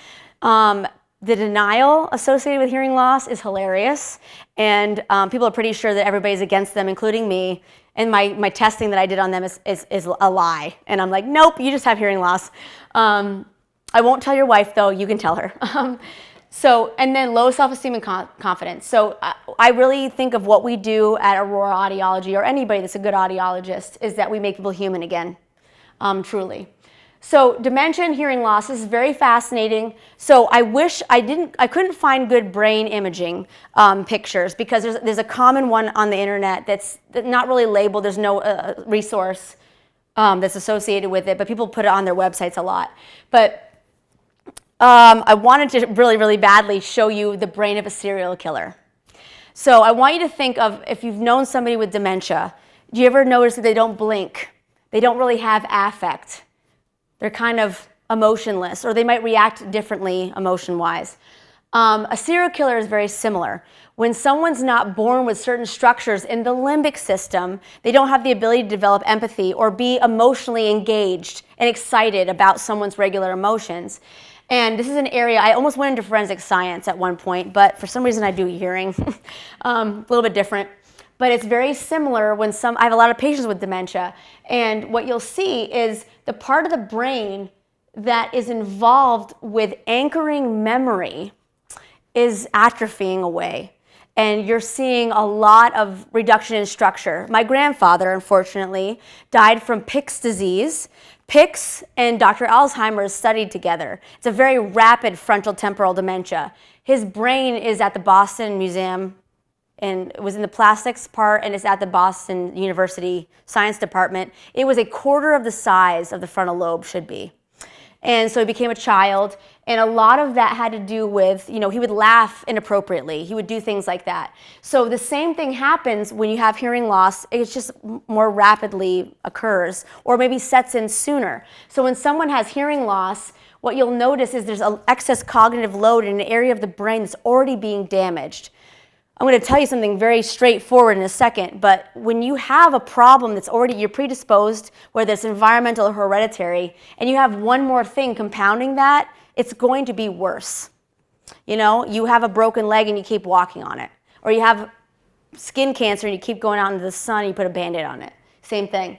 The denial associated with hearing loss is hilarious. And people are pretty sure that everybody's against them, including me. And my testing that I did on them is a lie. And I'm like, nope, you just have hearing loss. I won't tell your wife, though. You can tell her. And then low self-esteem and confidence. So I really think of what we do at Aurora Audiology, or anybody that's a good audiologist, is that we make people human again, truly. So dementia and hearing loss is very fascinating. So I wish I couldn't find good brain imaging pictures because there's a common one on the internet that's not really labeled. There's no resource that's associated with it, but people put it on their websites a lot. But I wanted to really, really badly show you the brain of a serial killer. So I want you to think of, if you've known somebody with dementia, do you ever notice that they don't blink? They don't really have affect. They're kind of emotionless, or they might react differently emotion-wise. A serial killer is very similar. When someone's not born with certain structures in the limbic system, they don't have the ability to develop empathy or be emotionally engaged and excited about someone's regular emotions. And this is an area, I almost went into forensic science at one point, but for some reason I do hearing, a little bit different. But it's very similar when I have a lot of patients with dementia, and what you'll see is the part of the brain that is involved with anchoring memory is atrophying away. And you're seeing a lot of reduction in structure. My grandfather, unfortunately, died from Pick's disease. Pick's and Dr. Alzheimer's studied together. It's a very rapid frontal temporal dementia. His brain is at the Boston Museum, and it was in the plastics part, and it's at the Boston University Science Department. It was a quarter of the size of the frontal lobe should be. And so he became a child, and a lot of that had to do with, he would laugh inappropriately. He would do things like that. So the same thing happens when you have hearing loss. It just more rapidly occurs, or maybe sets in sooner. So when someone has hearing loss, what you'll notice is there's an excess cognitive load in an area of the brain that's already being damaged. I'm going to tell you something very straightforward in a second, but when you have a problem that's you're predisposed, whether it's environmental or hereditary, and you have one more thing compounding that, it's going to be worse. You have a broken leg and you keep walking on it. Or you have skin cancer and you keep going out into the sun and you put a Band-Aid on it. Same thing.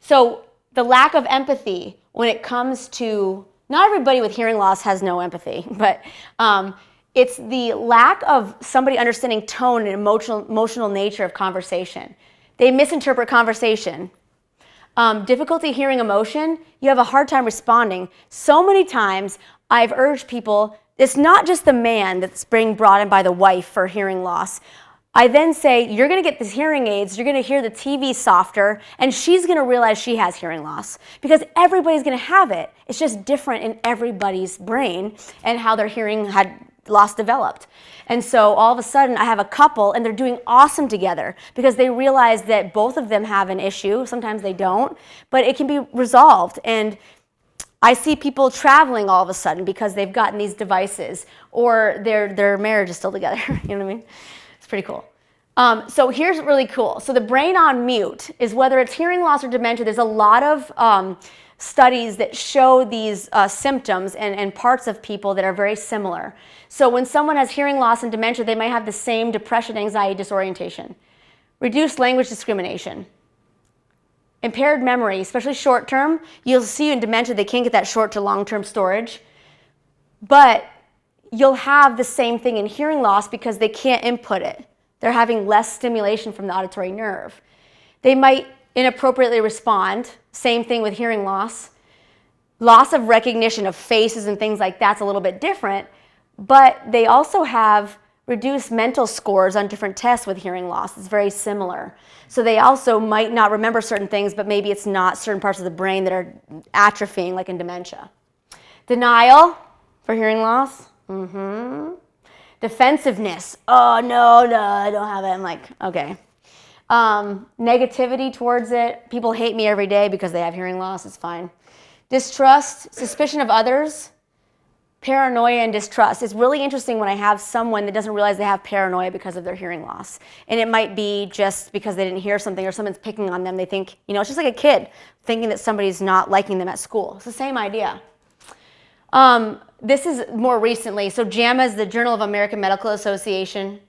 So the lack of empathy when it comes to, not everybody with hearing loss has no empathy, but it's the lack of somebody understanding tone and emotional nature of conversation. They misinterpret conversation. Difficulty hearing emotion, you have a hard time responding. So many times I've urged people, it's not just the man that's being brought in by the wife for hearing loss. I then say, you're going to get these hearing aids, you're going to hear the TV softer, and she's going to realize she has hearing loss. Because everybody's going to have it. It's just different in everybody's brain and how their hearing loss developed. And so all of a sudden I have a couple and they're doing awesome together because they realize that both of them have an issue. Sometimes they don't, but it can be resolved. And I see people traveling all of a sudden because they've gotten these devices, or their marriage is still together. You know what I mean? It's pretty cool. So here's really cool. So the brain on mute is, whether it's hearing loss or dementia, there's a lot of studies that show these symptoms and parts of people that are very similar. So when someone has hearing loss and dementia, they might have the same depression, anxiety, disorientation, reduced language discrimination, impaired memory, especially short term. You'll see in dementia, they can't get that short to long-term storage, but you'll have the same thing in hearing loss because they can't input it. They're having less stimulation from the auditory nerve. They might inappropriately respond. Same thing with hearing loss. Loss of recognition of faces and things like that's a little bit different, but they also have reduced mental scores on different tests with hearing loss. It's very similar. So they also might not remember certain things, but maybe it's not certain parts of the brain that are atrophying, like in dementia. Denial for hearing loss. Defensiveness. Oh, no, I don't have it. I'm like, okay. Negativity towards it. People hate me every day because they have hearing loss. It's fine. Distrust, suspicion of others, paranoia and distrust. It's really interesting when I have someone that doesn't realize they have paranoia because of their hearing loss. And it might be just because they didn't hear something or someone's picking on them. They think, it's just like a kid thinking that somebody's not liking them at school. It's the same idea. This is more recently. So JAMA is the Journal of American Medical Association.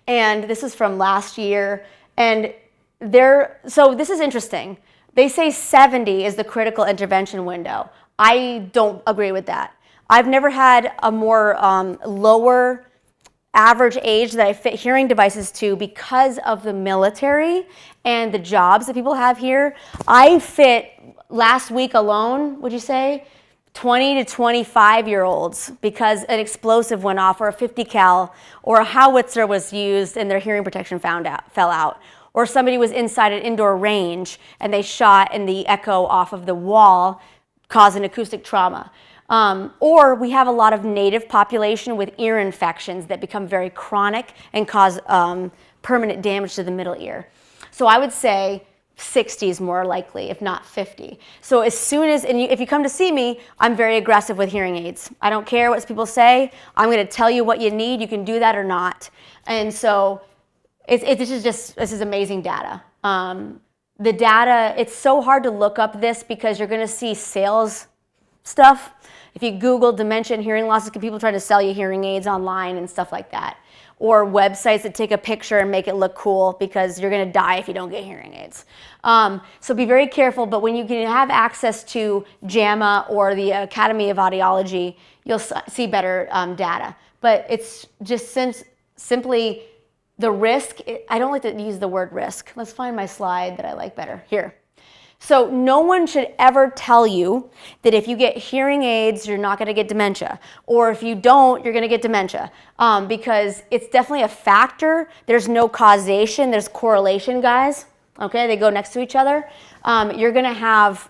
And this is from last year. And so this is interesting. They say 70 is the critical intervention window. I don't agree with that. I've never had a more lower average age that I fit hearing devices to because of the military and the jobs that people have here. I fit, last week alone, would you say, 20 to 25-year-olds because an explosive went off or a 50 cal or a howitzer was used and their hearing protection fell out. Or somebody was inside an indoor range and they shot and the echo off of the wall caused an acoustic trauma. Or we have a lot of native population with ear infections that become very chronic and cause permanent damage to the middle ear. So I would say 60 is more likely, if not 50. So as soon as, if you come to see me, I'm very aggressive with hearing aids. I don't care what people say. I'm going to tell you what you need. You can do that or not. And so this is amazing data. The data, it's so hard to look up this because you're going to see sales stuff. If you Google dementia and hearing loss, people trying to sell you hearing aids online and stuff like that. Or websites that take a picture and make it look cool because you're going to die if you don't get hearing aids. So be very careful, but when you can have access to JAMA or the Academy of Audiology, you'll see better data. But it's just simply the risk. I don't like to use the word risk. Let's find my slide that I like better. Here. So no one should ever tell you that if you get hearing aids, you're not going to get dementia. Or if you don't, you're going to get dementia. Because it's definitely a factor. There's no causation. There's correlation, guys. Okay, they go next to each other. You're going to have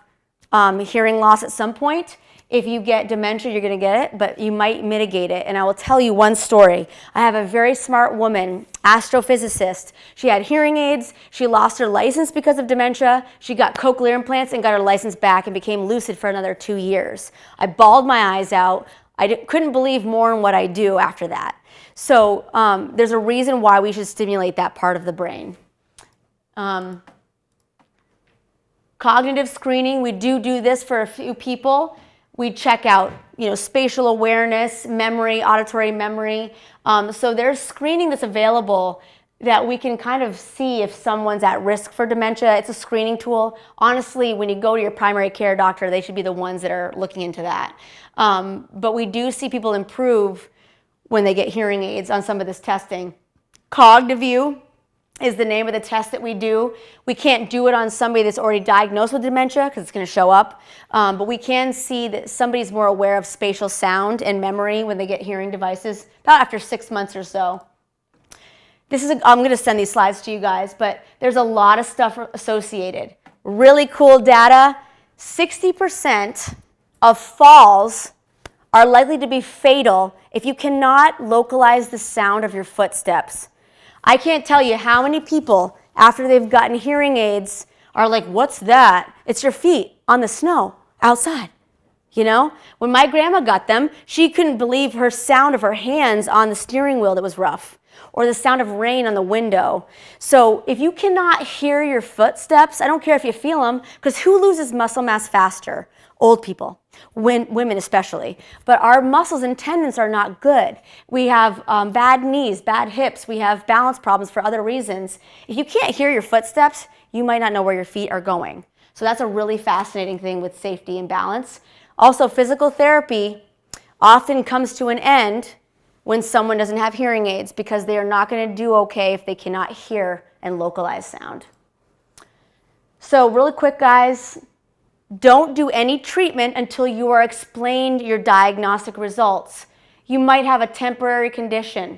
hearing loss at some point. If you get dementia, you're going to get it, but you might mitigate it. And I will tell you one story. I have a very smart woman, astrophysicist. She had hearing aids. She lost her license because of dementia. She got cochlear implants and got her license back and became lucid for another 2 years. I bawled my eyes out. I couldn't believe more in what I do after that. So there's a reason why we should stimulate that part of the brain. Cognitive screening, we do this for a few people. We check out, spatial awareness, memory, auditory memory. So there's screening that's available that we can kind of see if someone's at risk for dementia. It's a screening tool. Honestly, when you go to your primary care doctor, they should be the ones that are looking into that. But we do see people improve when they get hearing aids on some of this testing. CogniView is the name of the test that we do. We can't do it on somebody that's already diagnosed with dementia because it's going to show up. But we can see that somebody's more aware of spatial sound and memory when they get hearing devices, about after 6 months or so. I'm going to send these slides to you guys, but there's a lot of stuff associated. Really cool data. 60% of falls are likely to be fatal if you cannot localize the sound of your footsteps. I can't tell you how many people, after they've gotten hearing aids, are like, what's that? It's your feet on the snow outside. You know, when my grandma got them, she couldn't believe her sound of her hands on the steering wheel that was rough, or the sound of rain on the window. So if you cannot hear your footsteps, I don't care if you feel them, because who loses muscle mass faster? Old people, women especially. But our muscles and tendons are not good. We have bad knees, bad hips. We have balance problems for other reasons. If you can't hear your footsteps, you might not know where your feet are going. So that's a really fascinating thing with safety and balance. Also, physical therapy often comes to an end when someone doesn't have hearing aids because they are not going to do okay if they cannot hear and localize sound. So really quick, guys, don't do any treatment until you are explained your diagnostic results. You might have a temporary condition.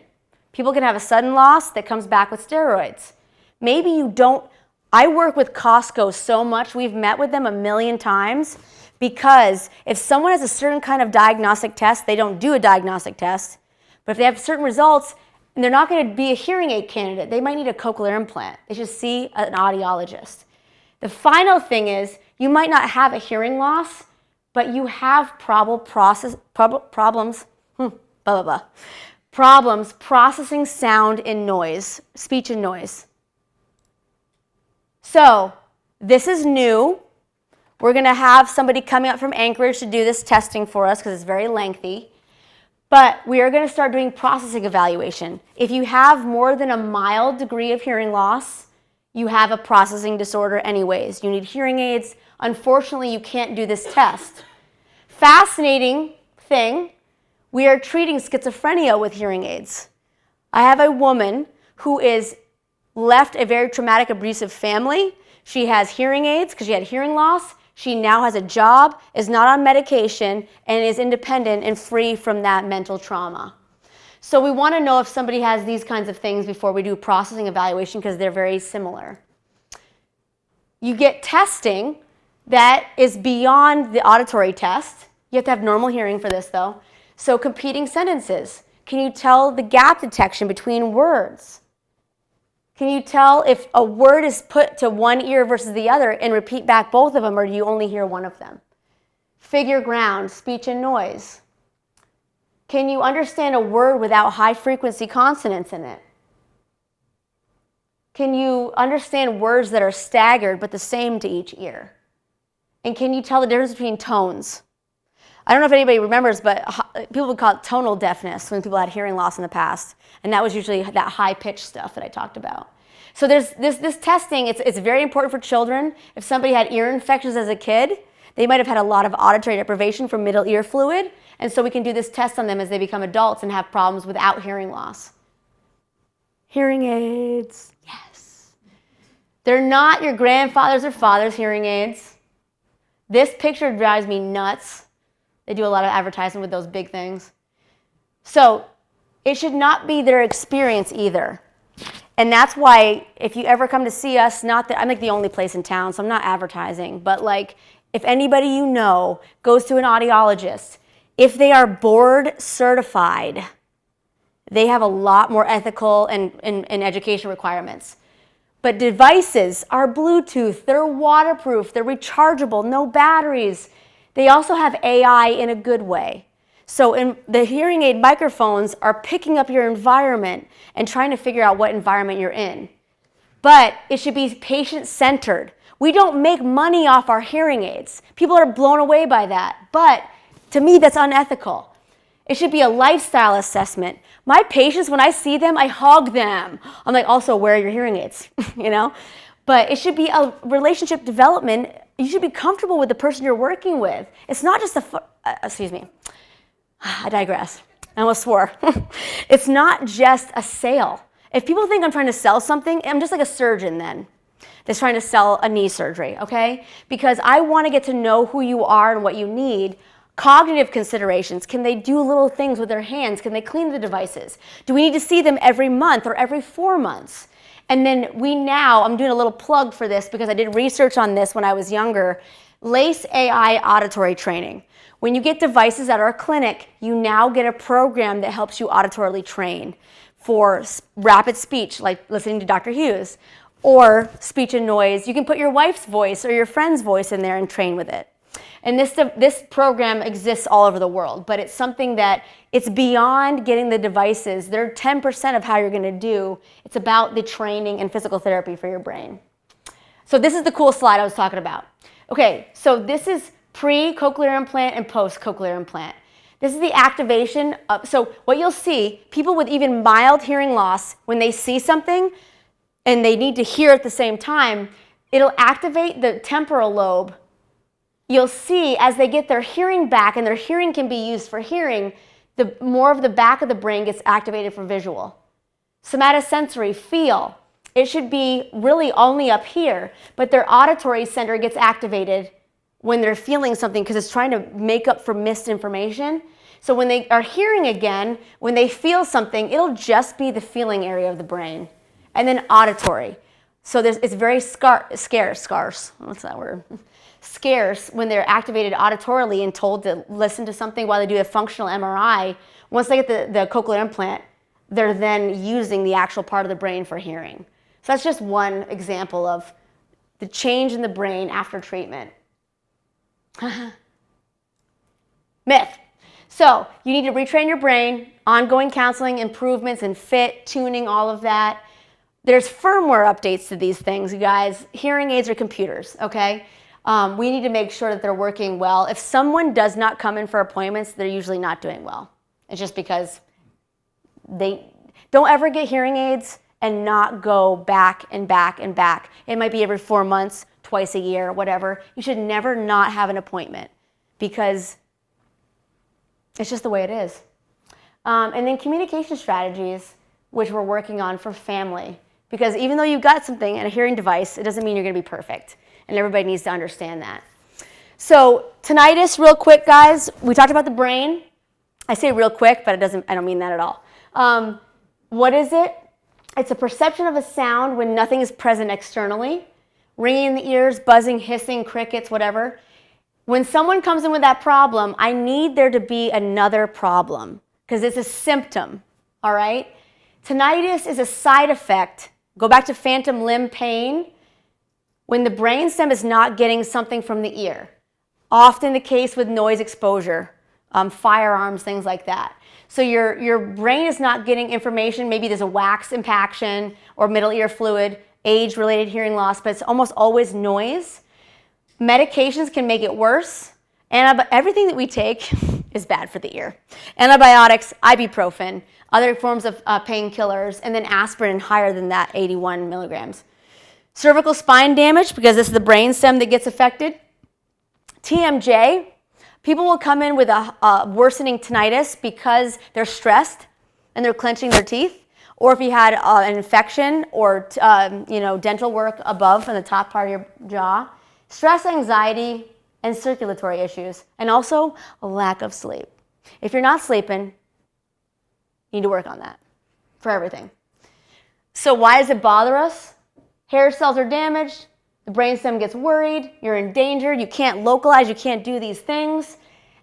People can have a sudden loss that comes back with steroids. Maybe you don't. I work with Costco so much, we've met with them 1,000,000 times, because if someone has a certain kind of diagnostic test, they don't do a diagnostic test, but if they have certain results and they're not going to be a hearing aid candidate, they might need a cochlear implant. They should see an audiologist. The final thing is, you might not have a hearing loss, but you have problems processing sound and noise, speech and noise. So this is new. We're going to have somebody coming up from Anchorage to do this testing for us because it's very lengthy. But we are going to start doing processing evaluation. If you have more than a mild degree of hearing loss, you have a processing disorder anyways. You need hearing aids. Unfortunately, you can't do this test. Fascinating thing, we are treating schizophrenia with hearing aids. I have a woman who is left a very traumatic, abusive family. She has hearing aids because she had hearing loss. She now has a job, is not on medication, and is independent and free from that mental trauma. So we want to know if somebody has these kinds of things before we do processing evaluation because they're very similar. You get testing that is beyond the auditory test. You have to have normal hearing for this though. So competing sentences. Can you tell the gap detection between words? Can you tell if a word is put to one ear versus the other and repeat back both of them, or do you only hear one of them? Figure ground, speech and noise. Can you understand a word without high frequency consonants in it? Can you understand words that are staggered but the same to each ear? And can you tell the difference between tones? I don't know if anybody remembers, but people would call it tonal deafness when people had hearing loss in the past. And that was usually that high-pitched stuff that I talked about. So there's this testing, it's very important for children. If somebody had ear infections as a kid, they might have had a lot of auditory deprivation from middle ear fluid. And so we can do this test on them as they become adults and have problems without hearing loss. Hearing aids, yes. They're not your grandfather's or father's hearing aids. This picture drives me nuts. They do a lot of advertising with those big things. So it should not be their experience either. And that's why if you ever come to see us, not that I'm like the only place in town, so I'm not advertising, but like if anybody you know goes to an audiologist, if they are board certified, they have a lot more ethical and education requirements. But devices are Bluetooth, they're waterproof, they're rechargeable, no batteries. They also have AI in a good way. So in the hearing aid microphones are picking up your environment and trying to figure out what environment you're in. But it should be patient-centered. We don't make money off our hearing aids. People are blown away by that. But to me, that's unethical. It should be a lifestyle assessment. My patients, when I see them, I hug them. I'm like, also, where are your hearing aids? You know? But it should be a relationship development. You should be comfortable with the person you're working with. It's not just excuse me. I digress. I almost swore. It's not just a sale. If people think I'm trying to sell something, I'm just like a surgeon then that's trying to sell a knee surgery, okay? Because I want to get to know who you are and what you need. Cognitive considerations. Can they do little things with their hands? Can they clean the devices? Do we need to see them every month or every 4 months? And then I'm doing a little plug for this because I did research on this when I was younger. LACE AI auditory training. When you get devices at our clinic, you now get a program that helps you auditorily train for rapid speech, like listening to Dr. Hughes, or speech and noise. You can put your wife's voice or your friend's voice in there and train with it. And this program exists all over the world, but it's something that it's beyond getting the devices. They're 10% of how you're going to do. It's about the training and physical therapy for your brain. So this is the cool slide I was talking about. Okay, so this is pre-cochlear implant and post-cochlear implant. This is the activation of, so what you'll see, people with even mild hearing loss, when they see something and they need to hear at the same time, it'll activate the temporal lobe. You'll see as they get their hearing back, and their hearing can be used for hearing, the more of the back of the brain gets activated for visual. Somatosensory, feel. It should be really only up here, but their auditory center gets activated when they're feeling something because it's trying to make up for missed information. So when they are hearing again, when they feel something, it'll just be the feeling area of the brain. And then auditory. So it's very scarce, what's that word? Scarce when they're activated auditorily and told to listen to something while they do a functional MRI. Once they get the cochlear implant, they're then using the actual part of the brain for hearing. So that's just one example of the change in the brain after treatment. Myth. So you need to retrain your brain, ongoing counseling, improvements in fit, tuning, all of that. There's firmware updates to these things, you guys. Hearing aids are computers, okay? We need to make sure that they're working well. If someone does not come in for appointments, they're usually not doing well. It's just because they don't ever get hearing aids and not go back and back and back. It might be every 4 months, twice a year, whatever. You should never not have an appointment because it's just the way it is. And then communication strategies, which we're working on for family. Because even though you've got something and a hearing device, it doesn't mean you're going to be perfect. And everybody needs to understand that. So tinnitus, real quick, guys. We talked about the brain. I say real quick, but I don't mean that at all. What is it? It's a perception of a sound when nothing is present externally. Ringing in the ears, buzzing, hissing, crickets, whatever. When someone comes in with that problem, I need there to be another problem because it's a symptom, all right? Tinnitus is a side effect. Go back to phantom limb pain. When the brainstem is not getting something from the ear. Often the case with noise exposure, firearms, things like that. So your brain is not getting information. Maybe there's a wax impaction or middle ear fluid, age-related hearing loss, but it's almost always noise. Medications can make it worse. Everything that we take is bad for the ear. Antibiotics, ibuprofen, other forms of painkillers, and then aspirin higher than that, 81 milligrams. Cervical spine damage, because this is the brainstem that gets affected. TMJ, people will come in with a worsening tinnitus because they're stressed and they're clenching their teeth, or if you had an infection or dental work above on the top part of your jaw. Stress, anxiety, and circulatory issues, and also a lack of sleep. If you're not sleeping, you need to work on that for everything. So why does it bother us? Hair cells are damaged, the brainstem gets worried, you're endangered, you can't localize, you can't do these things,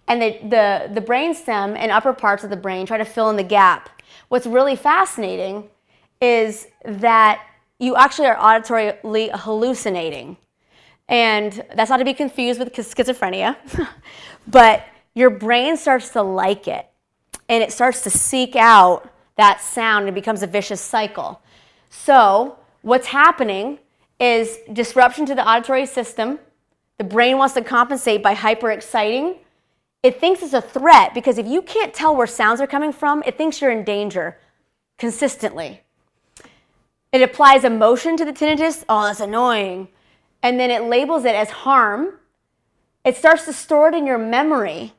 and the brainstem and upper parts of the brain try to fill in the gap. What's really fascinating is that you actually are auditorily hallucinating. And that's not to be confused with schizophrenia, but your brain starts to like it, and it starts to seek out that sound and becomes a vicious cycle. So what's happening is disruption to the auditory system. The brain wants to compensate by hyper-exciting. It thinks it's a threat because if you can't tell where sounds are coming from, it thinks you're in danger consistently. It applies emotion to the tinnitus. Oh, that's annoying. And then it labels it as harm. It starts to store it in your memory.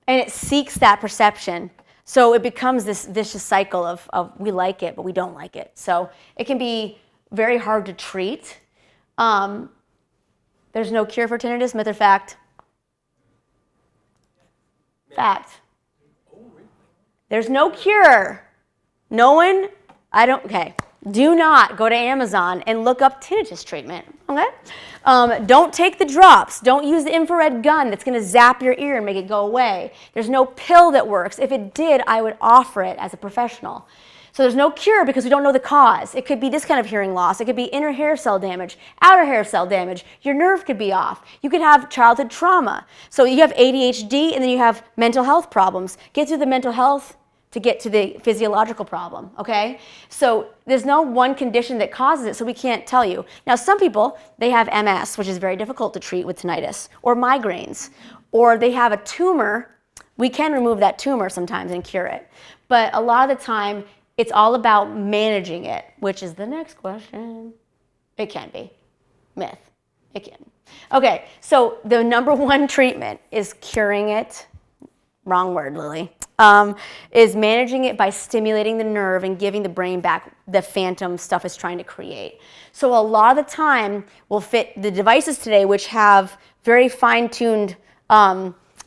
And it seeks that perception. So it becomes this vicious cycle of we like it, but we don't like it. So it can be very hard to treat. There's no cure for tinnitus, myth or fact? Fact. There's no cure. Okay. Do not go to Amazon and look up tinnitus treatment, okay? Don't take the drops. Don't use the infrared gun that's going to zap your ear and make it go away. There's no pill that works. If it did, I would offer it as a professional. So there's no cure because we don't know the cause. It could be this kind of hearing loss. It could be inner hair cell damage, outer hair cell damage. Your nerve could be off. You could have childhood trauma. So you have ADHD and then you have mental health problems. Get through the mental health to get to the physiological problem, okay? So there's no one condition that causes it, so we can't tell you. Now, some people, they have MS, which is very difficult to treat with tinnitus, or migraines, or they have a tumor. We can remove that tumor sometimes and cure it. But a lot of the time, it's all about managing it, which is the next question. It can be. Myth. It can. Okay, so the number one treatment is curing it. Wrong word, Lily. Is managing it by stimulating the nerve and giving the brain back the phantom stuff it's trying to create. So a lot of the time, we'll fit the devices today, which have very fine-tuned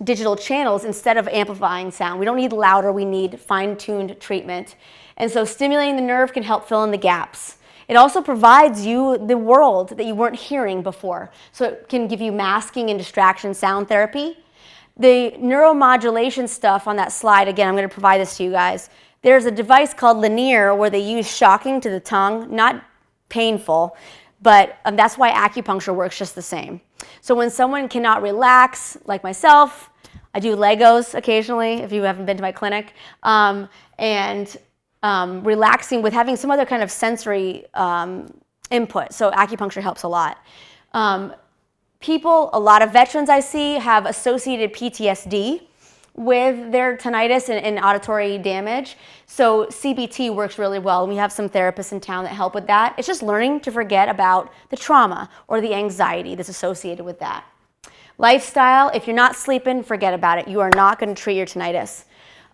digital channels instead of amplifying sound. We don't need louder, we need fine-tuned treatment. And so stimulating the nerve can help fill in the gaps. It also provides you the world that you weren't hearing before. So it can give you masking and distraction sound therapy. The neuromodulation stuff on that slide, again, I'm going to provide this to you guys. There's a device called Linear where they use shocking to the tongue, not painful, but that's why acupuncture works just the same. So when someone cannot relax, like myself, I do Legos occasionally, if you haven't been to my clinic, relaxing with having some other kind of sensory input. So acupuncture helps a lot. A lot of veterans I see have associated PTSD with their tinnitus and auditory damage. So CBT works really well. We have some therapists in town that help with that. It's just learning to forget about the trauma or the anxiety that's associated with that. Lifestyle, if you're not sleeping, forget about it. You are not going to treat your tinnitus.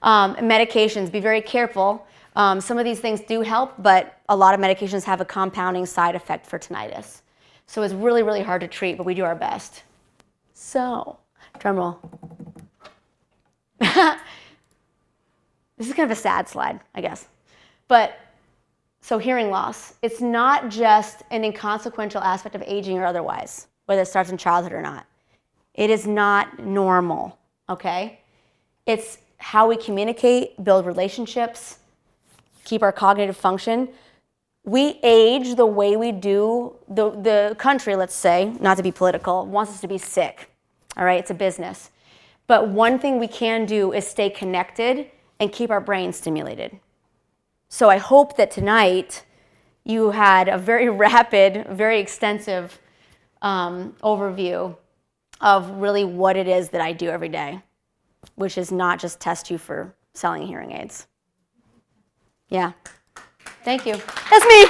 Medications, be very careful. Some of these things do help, but a lot of medications have a compounding side effect for tinnitus. So it's really, really hard to treat, but we do our best. So, drum roll. This is kind of a sad slide, I guess. But, so hearing loss, it's not just an inconsequential aspect of aging or otherwise, whether it starts in childhood or not. It is not normal, okay? It's how we communicate, build relationships, keep our cognitive function. We age the way we do. The country, let's say, not to be political, wants us to be sick. All right, it's a business. But one thing we can do is stay connected and keep our brain stimulated. So I hope that tonight you had a very rapid, very extensive overview of really what it is that I do every day, which is not just test you for selling hearing aids. Yeah. Thank you. That's me.